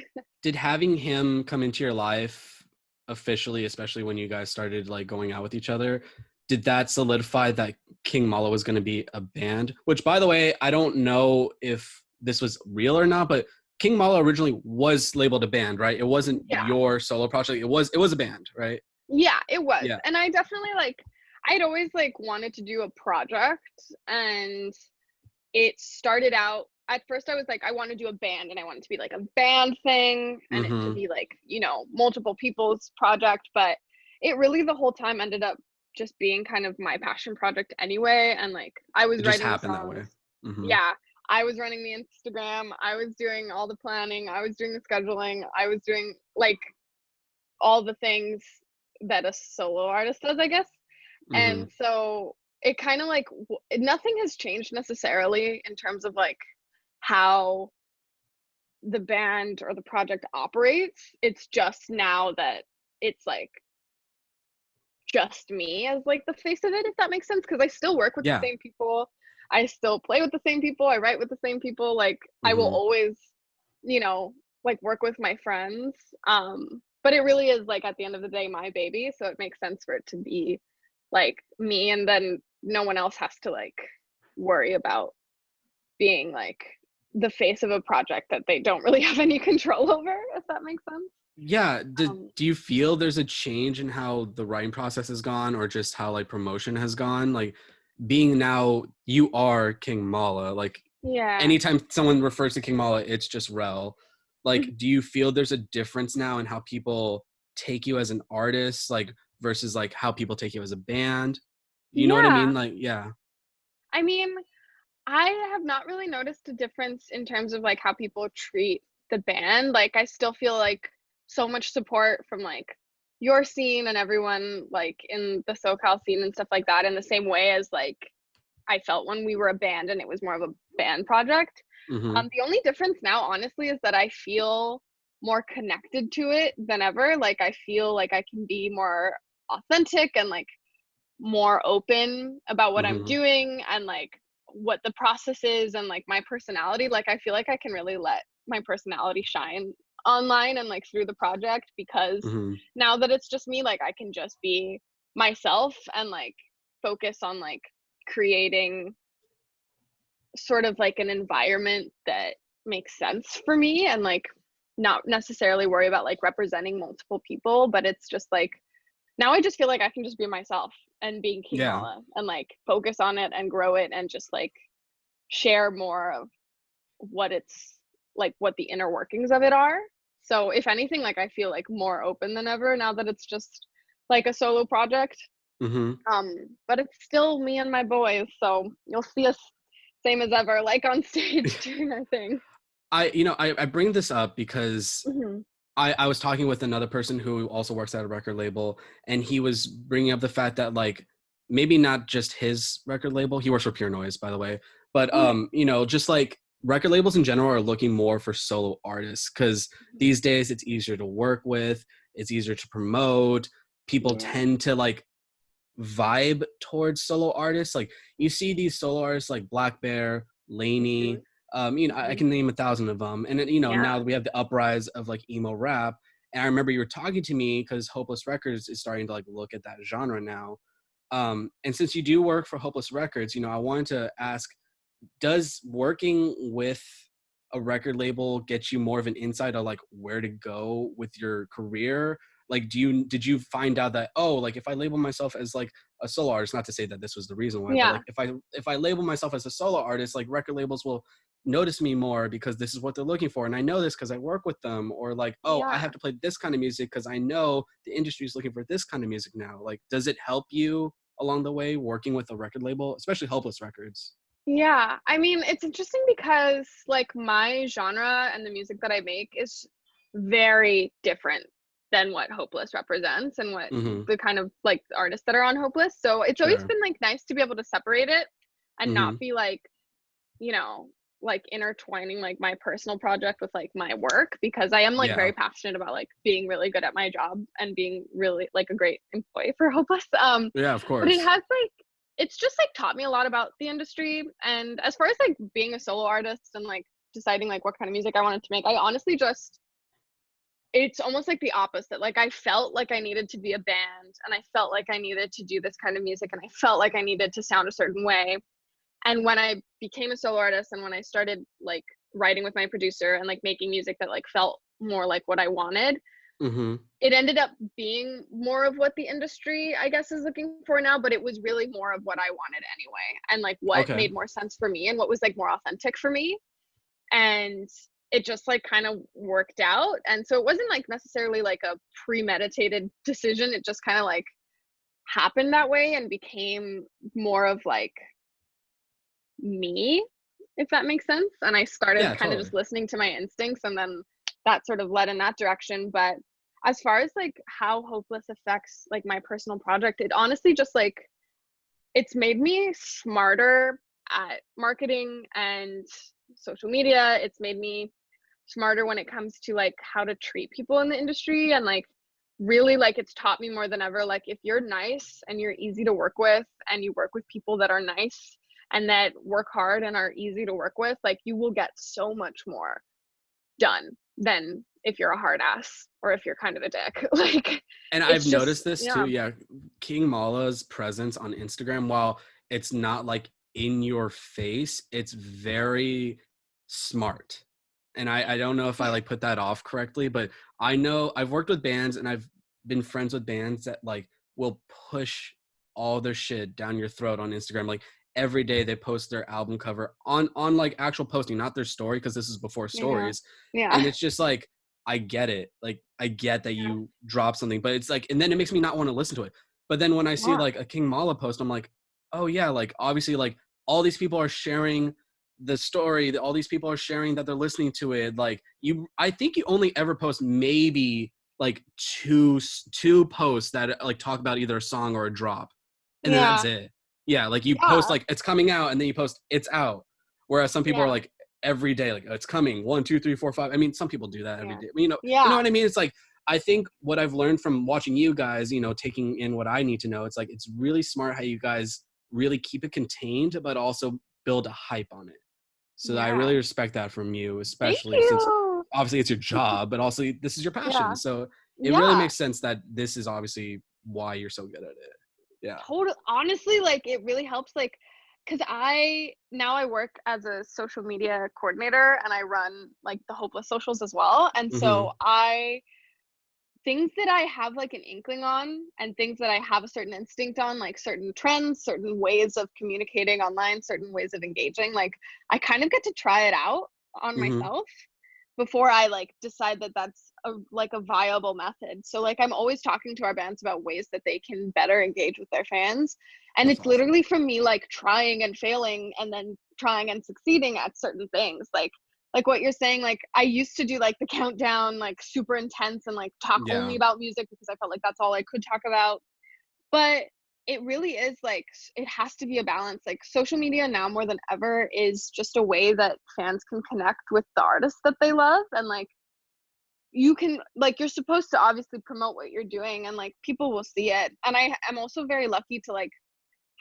did having him come into your life officially, especially when you guys started like going out with each other, did that solidify that King Mala was going to be a band? Which, by the way, I don't know if this was real or not, but King Mala originally was labeled a band, right? It wasn't Yeah. your solo project. It was a band, right? Yeah, it was. Yeah. And I definitely like I'd always like wanted to do a project, and it started out at first I was like I want to do a band, and I want it to be like a band thing and it to Mm-hmm. be like, multiple people's project, but it really the whole time ended up just being kind of my passion project anyway. And like I was It just writing the happened that way. songs. Mm-hmm. Yeah. I was running the Instagram, I was doing all the planning, I was doing the scheduling, I was doing like all the things that a solo artist does, I guess. Mm-hmm. And so it kind of like nothing has changed necessarily in terms of like how the band or the project operates. It's just now that it's like just me as like the face of it, if that makes sense, because I still work with the Yeah. same people, I still play with the same people, I write with the same people, like I will Mm-hmm. always, you know, like work with my friends. But it really is like at the end of the day my baby, so it makes sense for it to be like me, and then no one else has to like worry about being like the face of a project that they don't really have any control over, if that makes sense. Yeah. Um, Do you feel there's a change in how the writing process has gone, or just how like promotion has gone? Like being now you are King Mala, like yeah. anytime someone refers to King Mala, it's just Rel. Like, do you feel there's a difference now in how people take you as an artist, like versus like how people take you as a band? You know what I Yeah. mean? Like, yeah. I mean, I have not really noticed a difference in terms of like how people treat the band. Like I still feel like so much support from like your scene and everyone like in the SoCal scene and stuff like that, in the same way as like I felt when we were a band and it was more of a band project. Mm-hmm. The only difference now, honestly, is that I feel more connected to it than ever. Like I feel like I can be more authentic and like more open about what I'm Mm-hmm. doing and like what the process is and like my personality. Like I feel like I can really let my personality shine online and like through the project, because Mm-hmm. now that it's just me, like I can just be myself and like focus on like creating sort of like an environment that makes sense for me, and like not necessarily worry about like representing multiple people, but it's just like now I just feel like I can just be myself and being King Yeah. Mala and like focus on it and grow it and just like share more of what it's like, what the inner workings of it are. So if anything, like I feel like more open than ever now that it's just like a solo project. Mm-hmm. But it's still me and my boys, so you'll see us same as ever, like on stage doing our thing. I bring this up because Hmm. I was talking with another person who also works at a record label, and he was bringing up the fact that like maybe not just his record label, he works for Pure Noise, by the way, but Okay. just like record labels in general are looking more for solo artists, because these days it's easier to work with, it's easier to promote. People Yeah. tend to like vibe towards solo artists. Like you see these solo artists like Black Bear, Hmm. Laney, I Hmm. can name 1,000 of them. And then, Yeah. now we have the uprise of like emo rap. And I remember you were talking to me because Hopeless Records is starting to like look at that genre now. And since you do work for Hopeless Records, I wanted to ask, does working with a record label get you more of an insight of like where to go with your career? Like did you find out that, oh, like if I label myself as like a solo artist, not to say that this was the reason why, but Yeah. like if I label myself as a solo artist, like record labels will notice me more because this is what they're looking for, and I know this because I work with them. Or like, oh, I Yeah. have to play this kind of music because I know the industry is looking for this kind of music now. Like, does it help you along the way working with a record label, especially Hopeless Records? Yeah. I mean, it's interesting because like my genre and the music that I make is very different than what Hopeless represents and what Mm-hmm. the kind of like artists that are on Hopeless. So it's always Sure. been like nice to be able to separate it and Mm-hmm. not be like, you know, like intertwining like my personal project with like my work, because I am like Yeah. very passionate about like being really good at my job and being really like a great employee for Hopeless. Yeah, of But it course. has like it's just like taught me a lot about the industry. And as far as like being a solo artist and like deciding like what kind of music I wanted to make, I honestly just it's almost like the opposite. Like I felt like I needed to be a band and I felt like I needed to do this kind of music and I felt like I needed to sound a certain way. And when I became a solo artist and when I started like writing with my producer and like making music that like felt more like what I wanted, Mm-hmm. it ended up being more of what the industry, I guess, is looking for now, but it was really more of what I wanted anyway, and like what Okay. made more sense for me and what was like more authentic for me. And it just like kind of worked out. And so it wasn't like necessarily like a premeditated decision. It just kind of like happened that way and became more of like me, if that makes sense. And I started Yeah, kind of totally. just listening to my instincts, and then that sort of led in that direction. But as far as like how Hopeless affects like my personal project, it honestly just like it's made me smarter at marketing and social media. It's made me smarter when it comes to like how to treat people in the industry, and like really like it's taught me more than ever, like if you're nice and you're easy to work with and you work with people that are nice and that work hard and are easy to work with, like you will get so much more done than if you're a hard ass or if you're kind of a dick. Like And I've it's just, noticed this too. yeah, Yeah. King Mala's presence on Instagram, while it's not like in your face, it's very smart. And I don't know if I like put that off correctly, but I know I've worked with bands and I've been friends with bands that like will push all their shit down your throat on Instagram. Like every day they post their album cover on like actual posting, not their story, because this is before yeah, stories. And yeah, it's just like I get it. Like I get that you drop something, but it's like, and then it makes me not want to listen to it. But then when I see yeah, like a King Mala post, I'm like, oh yeah, like obviously like all these people are sharing the story, that all these people are sharing that they're listening to it. Like I think you only ever post maybe like two posts that like talk about either a song or a drop, and then that's yeah, it. Yeah, like you post yeah, like it's coming out, and then you post it's out. Whereas some people are yeah, like every day, like it's coming 1, 2, 3, 4, 5. I mean, some people do that every yeah, day. You know yeah, what I mean? It's like I think what I've learned from watching you guys, taking in what I need to know. It's like it's really smart how you guys really keep it contained, but also build a hype on it. So I yeah. really respect that from you, Thank especially since you. obviously it's your job, but also this is your passion. Yeah, So it really yeah. makes sense that this is obviously why you're so good at it. Yeah. Total honestly, like it really helps, like because I work as a social media coordinator and I run like the Hopeless socials as well. And Mm-hmm. so I things that I have like an inkling on and things that I have a certain instinct on, like certain trends, certain ways of communicating online, certain ways of engaging, like I kind of get to try it out on Mm-hmm. myself before I like decide that that's a viable method. So like I'm always talking to our bands about ways that they can better engage with their fans. And That's it's awesome. literally from me like trying and failing and then trying and succeeding at certain things. Like what you're saying, like I used to do like the countdown, like super intense and like talk only Yeah. about music because I felt like that's all I could talk about. But it really is like it has to be a balance. Like social media now more than ever is just a way that fans can connect with the artists that they love, and like you can like you're supposed to obviously promote what you're doing and like people will see it. And I am also very lucky to like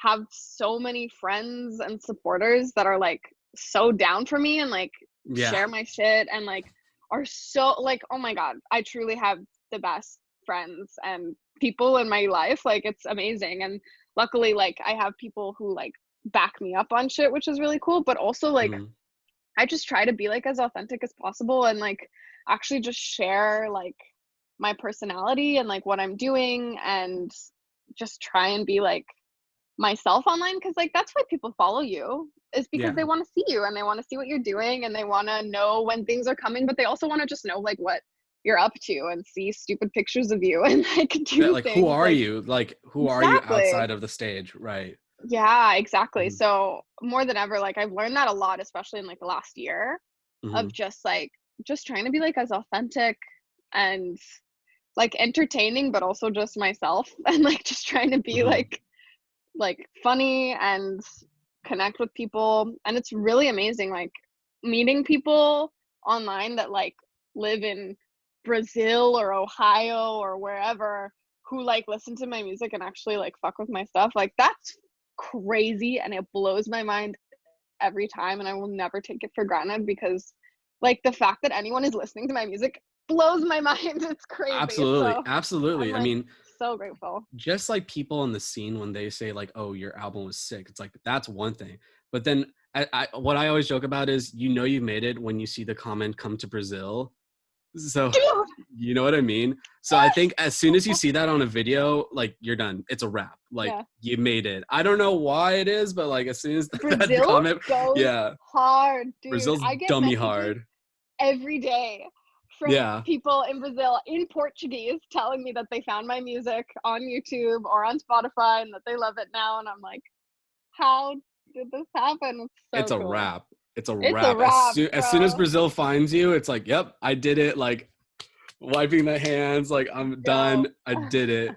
have so many friends and supporters that are like so down for me and like Yeah. share my shit and like are so like, oh my god, I truly have the best friends and people in my life. Like it's amazing. And luckily like I have people who like back me up on shit, which is really cool. But also like Mm-hmm. I just try to be like as authentic as possible and like actually just share like my personality and like what I'm doing and just try and be like myself online, because like that's why people follow you, is because Yeah. they want to see you and they want to see what you're doing and they want to know when things are coming, but they also want to just know like what you're up to and see stupid pictures of you and like Yeah, do like who things are like you? Like who are you exactly. outside of the stage? Right. Yeah, exactly. Mm-hmm. So more than ever, like I've learned that a lot, especially in like the last year, Mm-hmm. of just like just trying to be like as authentic and like entertaining, but also just myself and like just trying to be Mm-hmm. like funny and connect with people. And it's really amazing like meeting people online that like live in Brazil or Ohio or wherever, who like listen to my music and actually like fuck with my stuff. Like that's crazy and it blows my mind every time, and I will never take it for granted because like the fact that anyone is listening to my music blows my mind. It's crazy. Absolutely. So I'm Absolutely. I like mean, so grateful. just like people in the scene when they say like, oh, your album was sick, it's like that's one thing. But then what I always joke about is you made it when you see the comment come to Brazil. So Dude, you know what I mean? So I think as soon as you see that on a video, like you're done. It's a wrap. Like yeah. you made it. I don't know why it is, but like as soon as that Brazil comment, goes yeah, hard, dude. Brazil's I get dummy messages hard. every day from Yeah, people in Brazil in Portuguese telling me that they found my music on YouTube or on Spotify and that they love it now. And I'm like, how did this happen? It's it's so a cool. wrap. it's a It's a wrap. wrap, As soon as bro. Brazil finds you, it's like, yep, I did it. Like wiping the hands, like I'm done. Yo. I did it.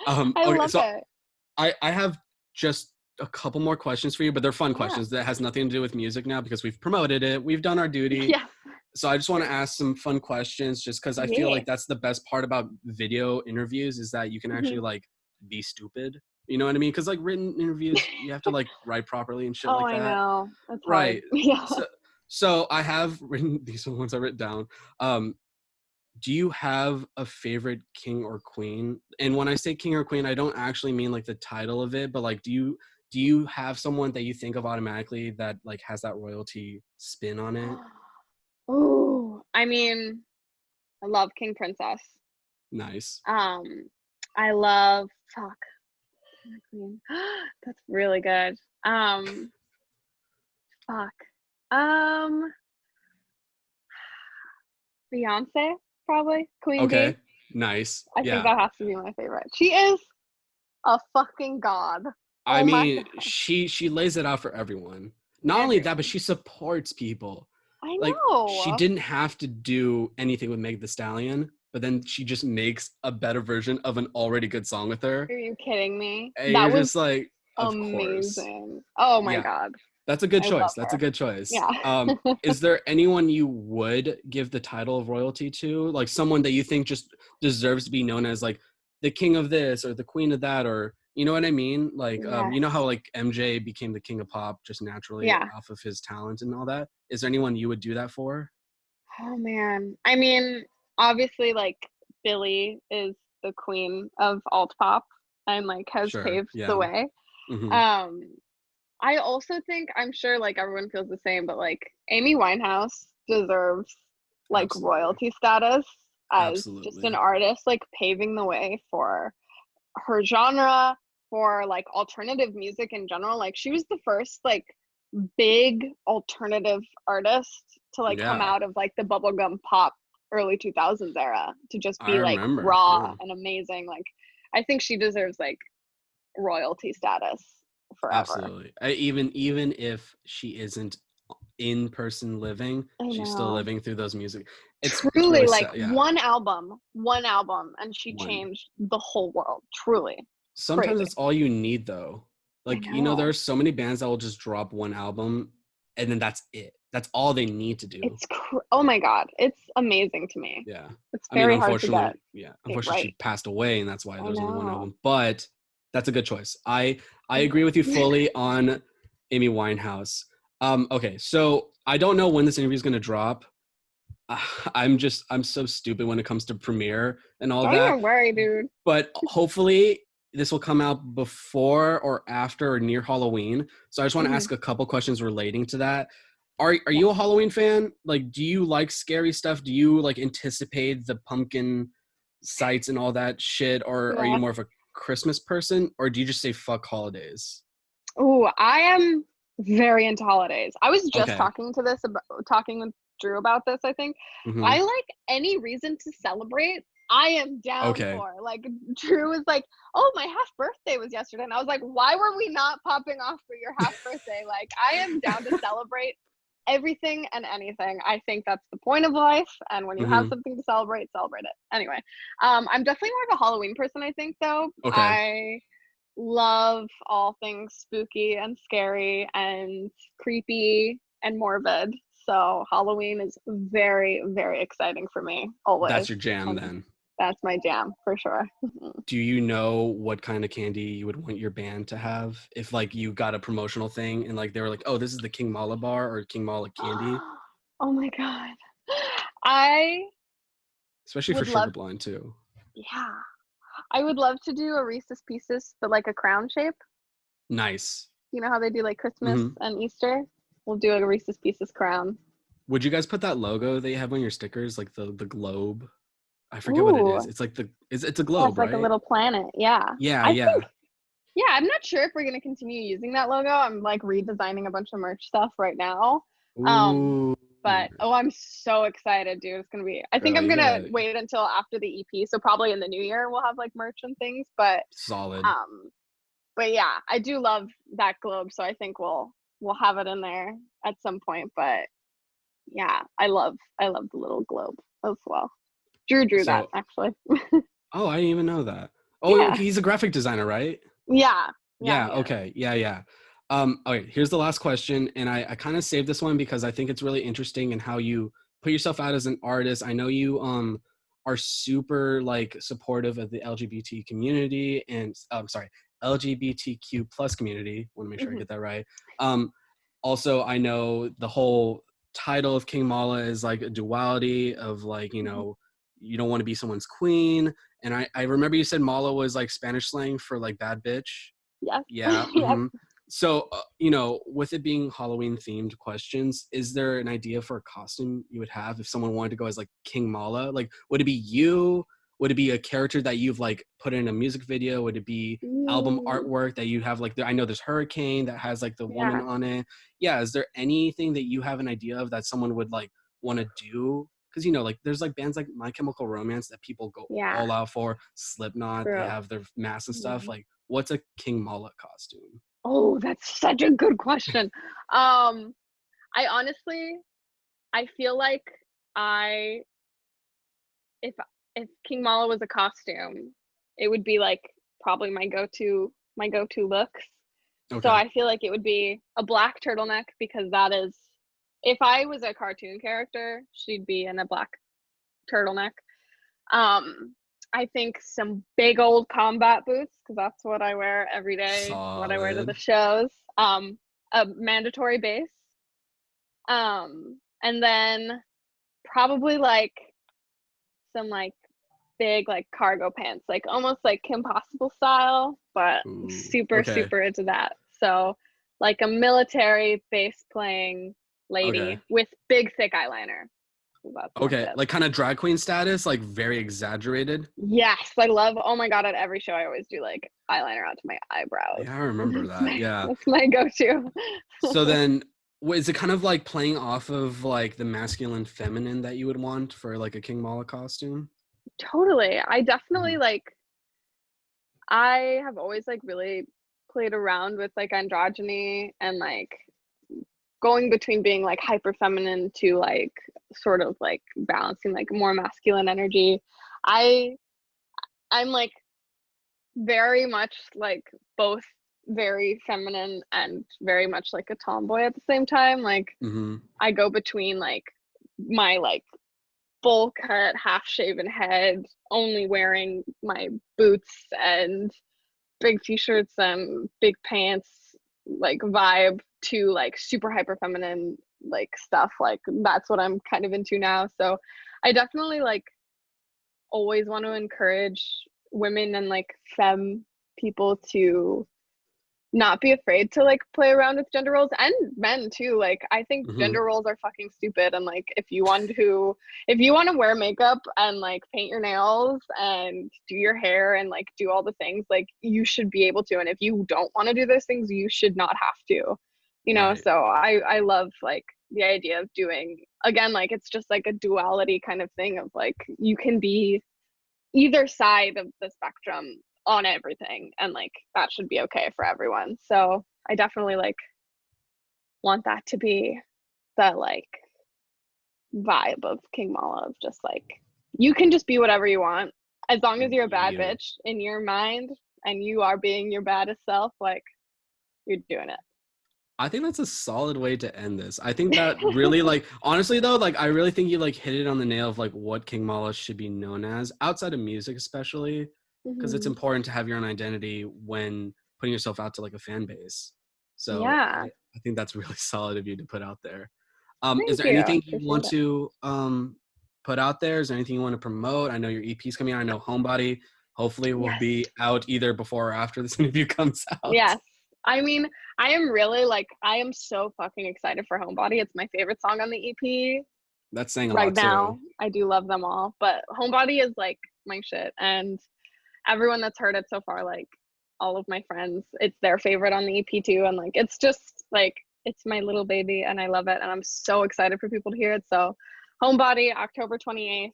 I Okay, love so it. I have just a couple more questions for you, but they're fun Yeah. questions that has nothing to do with music now because we've promoted it. We've done our duty. Yeah. So I just want to ask some fun questions just because I feel Yeah. like that's the best part about video interviews is that you can actually Mhm. like be stupid. You know what I mean? Because like written interviews, you have to like write properly and shit Oh, like I that. know. It's hard. Right. Yeah. So I have written these are the ones I written down. Do you have a favorite king or queen? And when I say king or queen, I don't actually mean like the title of it, but like do you have someone that you think of automatically that like has that royalty spin on it? Ooh. I mean, I love King Princess. Nice. Um, I love fuck. King or Queen. That's really good. Fuck. Um, Beyonce, probably. Queen Okay. Bee. Nice. I think Yeah. that has to be my favorite. She is a fucking god. I Oh my mean, god. she lays it out for everyone. Not only that, but Everyone. she supports people. I Like she know. didn't have to do anything with Meg the Stallion, but then she just makes a better version of an already good song with her. Are you kidding me? And That you're was just like, of course. amazing. Oh my Yeah. god. That's a good I choice. love That's a her. good choice. Yeah. Is there anyone you would give the title of royalty to? Like someone that you think just deserves to be known as like the king of this or the queen of that, or you know what I mean? Like, you know Yes. how like MJ became the king of pop just naturally Yeah. off of his talent and all that? Is there anyone you would do that for? Oh man. I mean, obviously like Billie is the queen of alt pop and like has Sure. paved the Yeah. way. Hmm. Um I also think I'm sure like everyone feels the same, but like Amy Winehouse deserves like Absolutely. royalty status as just an Absolutely. artist, like paving the way for her genre, for like alternative music in general. Like she was the first like big alternative artist to like come Yeah. out of like the bubblegum pop early 2000s era to just I be like remember. raw Yeah. and amazing. Like I think she deserves like royalty status forever. Absolutely. Even if she isn't in person living, I she's still know. living through those music. It's Truly, really like sad. Yeah. one album, and she One. changed the whole world. Truly. Sometimes Crazy. that's all you need though. I Like, there know. are so many bands that will just drop one album and then that's it. That's all they need to do. Oh my God. It's amazing to me. Yeah. It's I mean, very hard to get unfortunately, yeah. it Unfortunately, she right. passed away and that's why I there's only one know. album. But that's a good choice. I agree with you fully on Amy Winehouse. Okay, so I don't know when this interview is gonna drop. I'm so stupid when it comes to Premiere and all Don't that. even worry, dude. But hopefully this will come out before or after or near Halloween. So I just want to Mhm. ask a couple questions relating to that. Are Yeah. you a Halloween fan? Like, do you like scary stuff? Do you like anticipate the pumpkin sights and all that shit? Or are you Yeah. more of a Christmas person? Or do you just say fuck holidays? Ooh, I am very into holidays. I was just Okay. talking with Drew about this, I think. Hmm. I like any reason to celebrate. I am down Okay. for. Like Drew was like, "Oh, my half birthday was yesterday." And I was like, "Why were we not popping off for your half birthday?" Like I am down to celebrate everything and anything. I think that's the point of life, and when you have Hmm. something to celebrate, celebrate it. Anyway, I'm definitely more of a Halloween person, I think though. Okay. I love all things spooky and scary and creepy and morbid. So Halloween is very, very exciting for me always. That's your jam And then. that's my jam for sure. Do you know what kind of candy you would want your band to have if like you got a promotional thing and like they were like, oh, this is the King Mala bar or King Mala candy, Oh my God. I especially for would love, Sugarblind too. yeah, I would love to do a Reese's Pieces, but like a crown shape. Nice. You know how they do like Christmas Hmm. and Easter? We'll do a Reese's Pieces crown. Would you guys put that logo that you have on your stickers, like the globe? I forget what it Ooh, is. It's like it's a yeah, it's globe, like a right? little planet. Yeah. Yeah, I yeah. think, yeah, I'm not sure if we're going to continue using that logo. I'm like redesigning a bunch of merch stuff right now. Um, Ooh, but oh, I'm so excited, dude. It's going to be, I think girl, I'm you going to gotta wait until after the EP. So probably in the new year, we'll have like merch and things. But, solid. um, but yeah, I do love that globe. So I think we'll we'll have it in there at some point. But yeah, I love the little globe as well. Drew that So, actually. oh, I didn't even know that. Oh, Yeah. he's a graphic designer, right? Yeah. Yeah. Okay. Yeah. Okay. Here's the last question, and I kind of saved this one because I think it's really interesting in how you put yourself out as an artist. I know you are super like supportive of the LGBT community and sorry, LGBTQ plus community. Want to make sure I Mhm. get that right. Also, I know the whole title of King Mala is like a duality of like, you know, you don't want to be someone's queen. And I remember you said Mala was like Spanish slang for like bad bitch. Yes. Yeah. Yep. So, you know, with it being Halloween themed questions, is there an idea for a costume you would have if someone wanted to go as like King Mala? Like, would it be you? Would it be a character that you've like put in a music video? Would it be album Mm, artwork that you have like, I know there's Hurricane that has like the woman yeah. on it. Yeah. Is there anything that you have an idea of that someone would like want to do? Because, you know, like there's like bands like My Chemical Romance that people go Yeah. all out for. Slipknot, they True. have their masks and stuff. Mhm. Like, what's a King Mala costume? Oh, that's such a good question. I honestly, I feel like I if King Mala was a costume, it would be like probably my go-to looks. So Okay. I feel like it would be a black turtleneck because that is, if I was a cartoon character, she'd be in a black turtleneck. Um, I think some big old combat boots because that's what I wear every day, what I wear to the Solid. shows. A mandatory base. And then probably like some like big like cargo pants, like almost like Kim Possible style, but Ooh. super Okay. super into that. So like a military bass playing Okay. lady with big thick eyeliner. That's my Okay. shit. Like kind of drag queen status, like very exaggerated. Yes, I love. Oh my god! At every show, I always do like eyeliner out to my eyebrows. Yeah, I remember that. Yeah. That's my go-to. So then, is it kind of like playing off of like the masculine feminine that you would want for like a King Mala costume? Totally. I definitely Mhm. like. I have always like really played around with like androgyny and like going between being like hyper feminine to like sort of like balancing like more masculine energy. I I'm like very much like both very feminine and very much like a tomboy at the same time. Like Mhm. I go between like my like full cut, half shaven head, only wearing my boots and big t-shirts and big pants like vibe to like super hyper feminine like stuff. Like that's what I'm kind of into now. So I definitely like always want to encourage women and like femme people to not be afraid to like play around with gender roles, and men too. Like I think Mhm. gender roles are fucking stupid, and like if you want to wear makeup and like paint your nails and do your hair and like do all the things, like you should be able to. And if you don't want to do those things, you should not have to, Right. so I love like the idea of doing, again, like it's just like a duality kind of thing of like you can be either side of the spectrum on everything, and like that should be okay for everyone. So I definitely like want that to be the like vibe of King Mala, of just like you can just be whatever you want as long as you're a bad You. bitch in your mind and you are being your baddest self, like you're doing I think that's a solid way to end this. I think that really like honestly though, like I really think you like hit it on the nail of like what King Mala should be known as outside of music, especially because it's it. important to have your own identity when putting yourself out to like a fan base. So Yeah, I think that's really solid of you to put out there. Is thank there you, anything you appreciate want it. to put out there? Is there anything you want to promote? I know your EP's coming out. I know Homebody hopefully will Yes. be out either before or after this interview comes out. Yes. I mean, I am really like, I am so fucking excited for Homebody. It's my favorite song on the EP That's saying a right lot too. now. I do love them all, but Homebody is like my shit. And everyone that's heard it so far, like all of my friends, it's their favorite on the EP too. And like, it's just like, it's my little baby and I love it. And I'm so excited for people to hear it. So, Homebody, October 28th.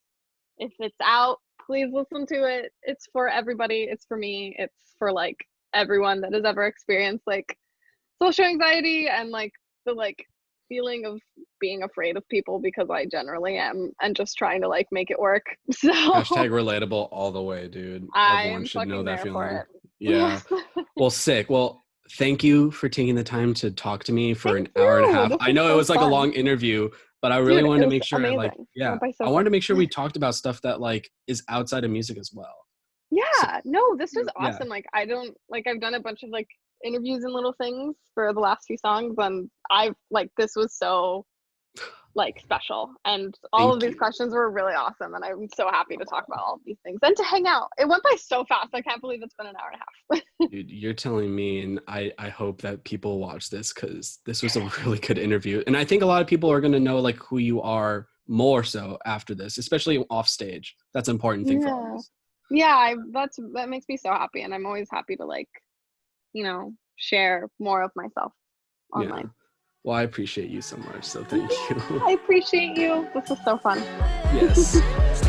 If it's out, please listen to it. It's for everybody. It's for me. It's for like everyone that has ever experienced like social anxiety and like the like feeling of being afraid of people, because I generally am, and just trying to like make it work. So Hashtag relatable all the way, dude. I Everyone am should know fucking that there for feeling. it. Yeah. Well, sick. Well, thank you for taking the time to talk to me for Thank an hour and a you. half. This I was know it so was like a fun. long interview, but I really Dude, wanted it to was make sure, like, amazing. It yeah, went by so I wanted to fast. make sure we talked about stuff that like is outside of music as well. So, Yeah, no, this was yeah. awesome. Like I don't like I've done a bunch of like interviews and little things for the last few songs, and I've like this was so like special, and all of Thank these you. questions were really awesome, and I'm so happy to talk about all of these things and to hang out. It went by so fast. I can't believe it's been an hour and a half. Dude, you're telling me, and I hope that people watch this because this was a really good interview. And I think a lot of people are going to know like who you are more so after this, especially off stage. That's an important thing for Yeah. artists. Yeah, that makes me so happy, and I'm always happy to like, share more of myself Yeah. online. Well, I appreciate you so much. So thank Yeah, you. I appreciate you. This was so fun. Yes.